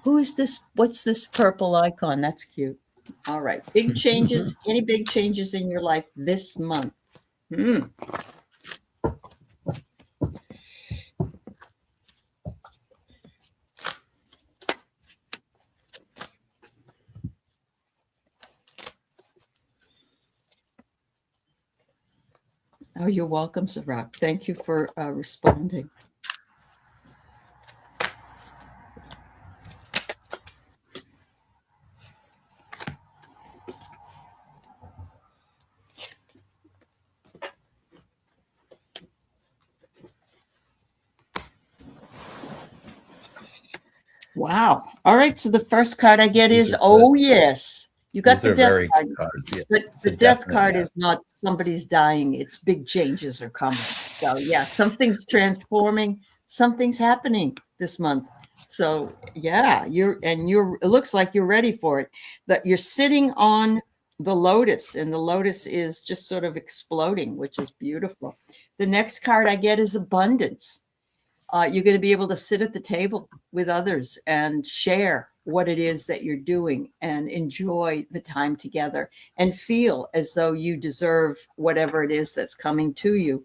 Who is this? What's this purple icon? That's cute. All right. Big changes. Any big changes in your life this month? Oh, you're welcome, Zarak. Thank you for responding. Wow. All right. So the first card I get These is, are oh, good. yes. You got These the are death very card. good cards. Yeah. But It's the a death definite card yes. is not somebody's dying. It's big changes are coming. So yeah, something's transforming. Something's happening this month. So yeah, it looks like you're ready for it. But you're sitting on the lotus, and the lotus is just sort of exploding, which is beautiful. The next card I get is abundance. You're going to be able to sit at the table with others and share what it is that you're doing and enjoy the time together and feel as though you deserve whatever it is that's coming to you.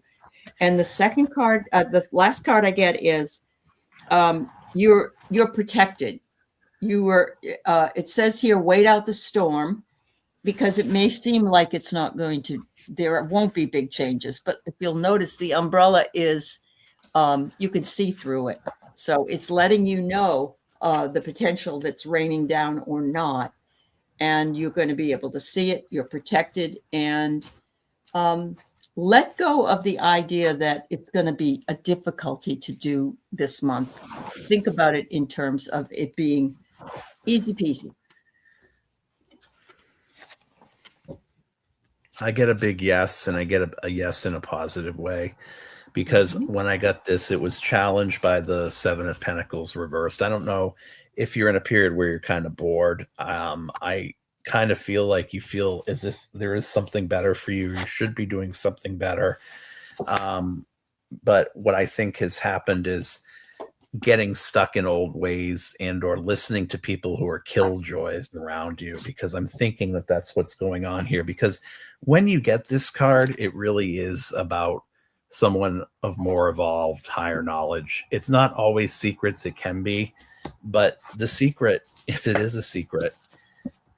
And the second card, the last card I get is you're protected. You were. It says here, wait out the storm, because it may seem like it's not going to. There won't be big changes, but if you'll notice, the umbrella is. You can see through it. So it's letting you know the potential that's raining down or not. And you're going to be able to see it. You're protected. And let go of the idea that it's going to be a difficulty to do this month. Think about it in terms of it being easy peasy. I get a big yes, and I get a yes in a positive way, because when I got this, it was challenged by the Seven of Pentacles reversed. I don't know if you're in a period where you're kind of bored. I kind of feel like you feel as if there is something better for you. You should be doing something better. But what I think has happened is getting stuck in old ways and or listening to people who are killjoys around you, because I'm thinking that that's what's going on here. Because when you get this card, it really is about someone of more evolved, higher knowledge. It's not always secrets. It can be, but the secret, if it is a secret,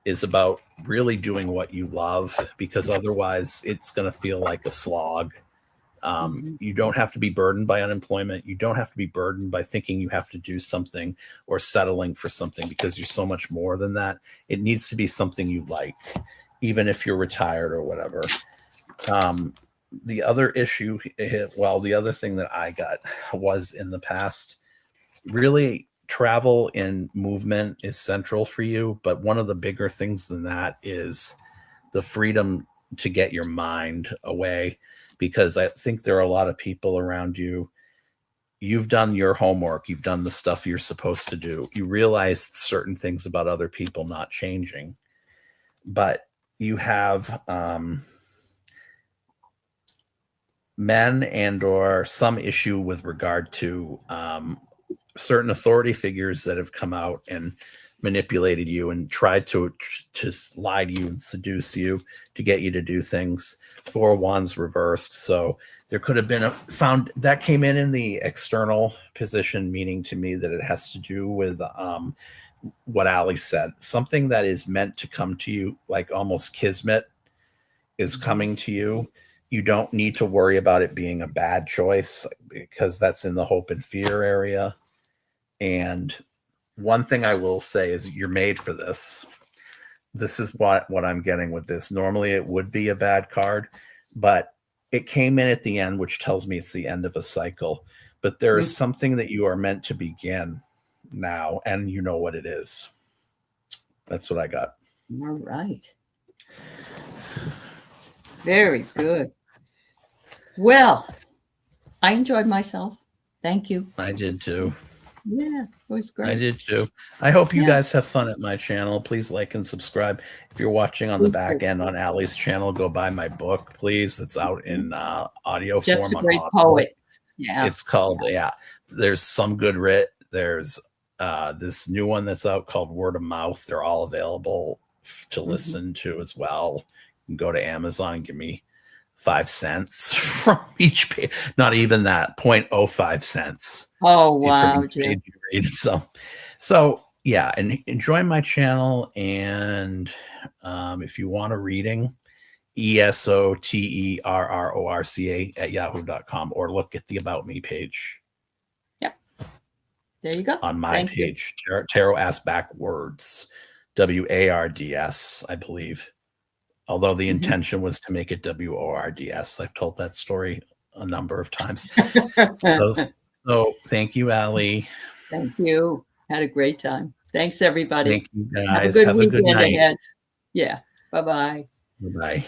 is about really doing what you love, because otherwise it's going to feel like a slog. You don't have to be burdened by unemployment. You don't have to be burdened by thinking you have to do something or settling for something, because you're so much more than that. It needs to be something you like, even if you're retired or whatever. The other issue, the other thing that I got was, in the past, really travel and movement is central for you. But one of the bigger things than that is the freedom to get your mind away. Because I think there are a lot of people around you. You've done your homework. You've done the stuff you're supposed to do. You realize certain things about other people not changing. But you have men and or some issue with regard to certain authority figures that have come out and manipulated you and tried to lie to you and seduce you to get you to do things. Four of Wands reversed. So there could have been found that came in the external position, meaning to me that it has to do with what Aley said. Something that is meant to come to you, like almost kismet, is coming to you. You don't need to worry about it being a bad choice, because that's in the hope and fear area. And one thing I will say is you're made for this. This is what I'm getting with this. Normally it would be a bad card, but it came in at the end, which tells me it's the end of a cycle. But there is something that you are meant to begin now, and you know what it is. That's what I got. All right. Very good. Well, I enjoyed myself. Thank you. I did too. Yeah, it was great. I did too. I hope you guys have fun at my channel. Please like and subscribe. If you're watching on the back end on Aley's channel, go buy my book, please. It's out in audio form. Jeff's a great poet. Yeah. It's called, there's some good writ. There's this new one that's out called Word of Mouth. They're all available to listen to as well. You can go to Amazon and give me 5 cents from each page. Not even that, 0.05 cents. Oh, wow. Page you read. So yeah, and enjoy my channel. And if you want a reading, ESOTERRORCA@yahoo.com, or look at the About Me page. Yep. There you go. On my page. Tarot Ass Backwards. WARDS, I believe. Although the intention was to make it WORDS. I've told that story a number of times. So thank you, Aley. Thank you. Had a great time. Thanks, everybody. Thank you, Have a guys. good Have a good weekend night. ahead. Yeah. Bye-bye. Bye-bye.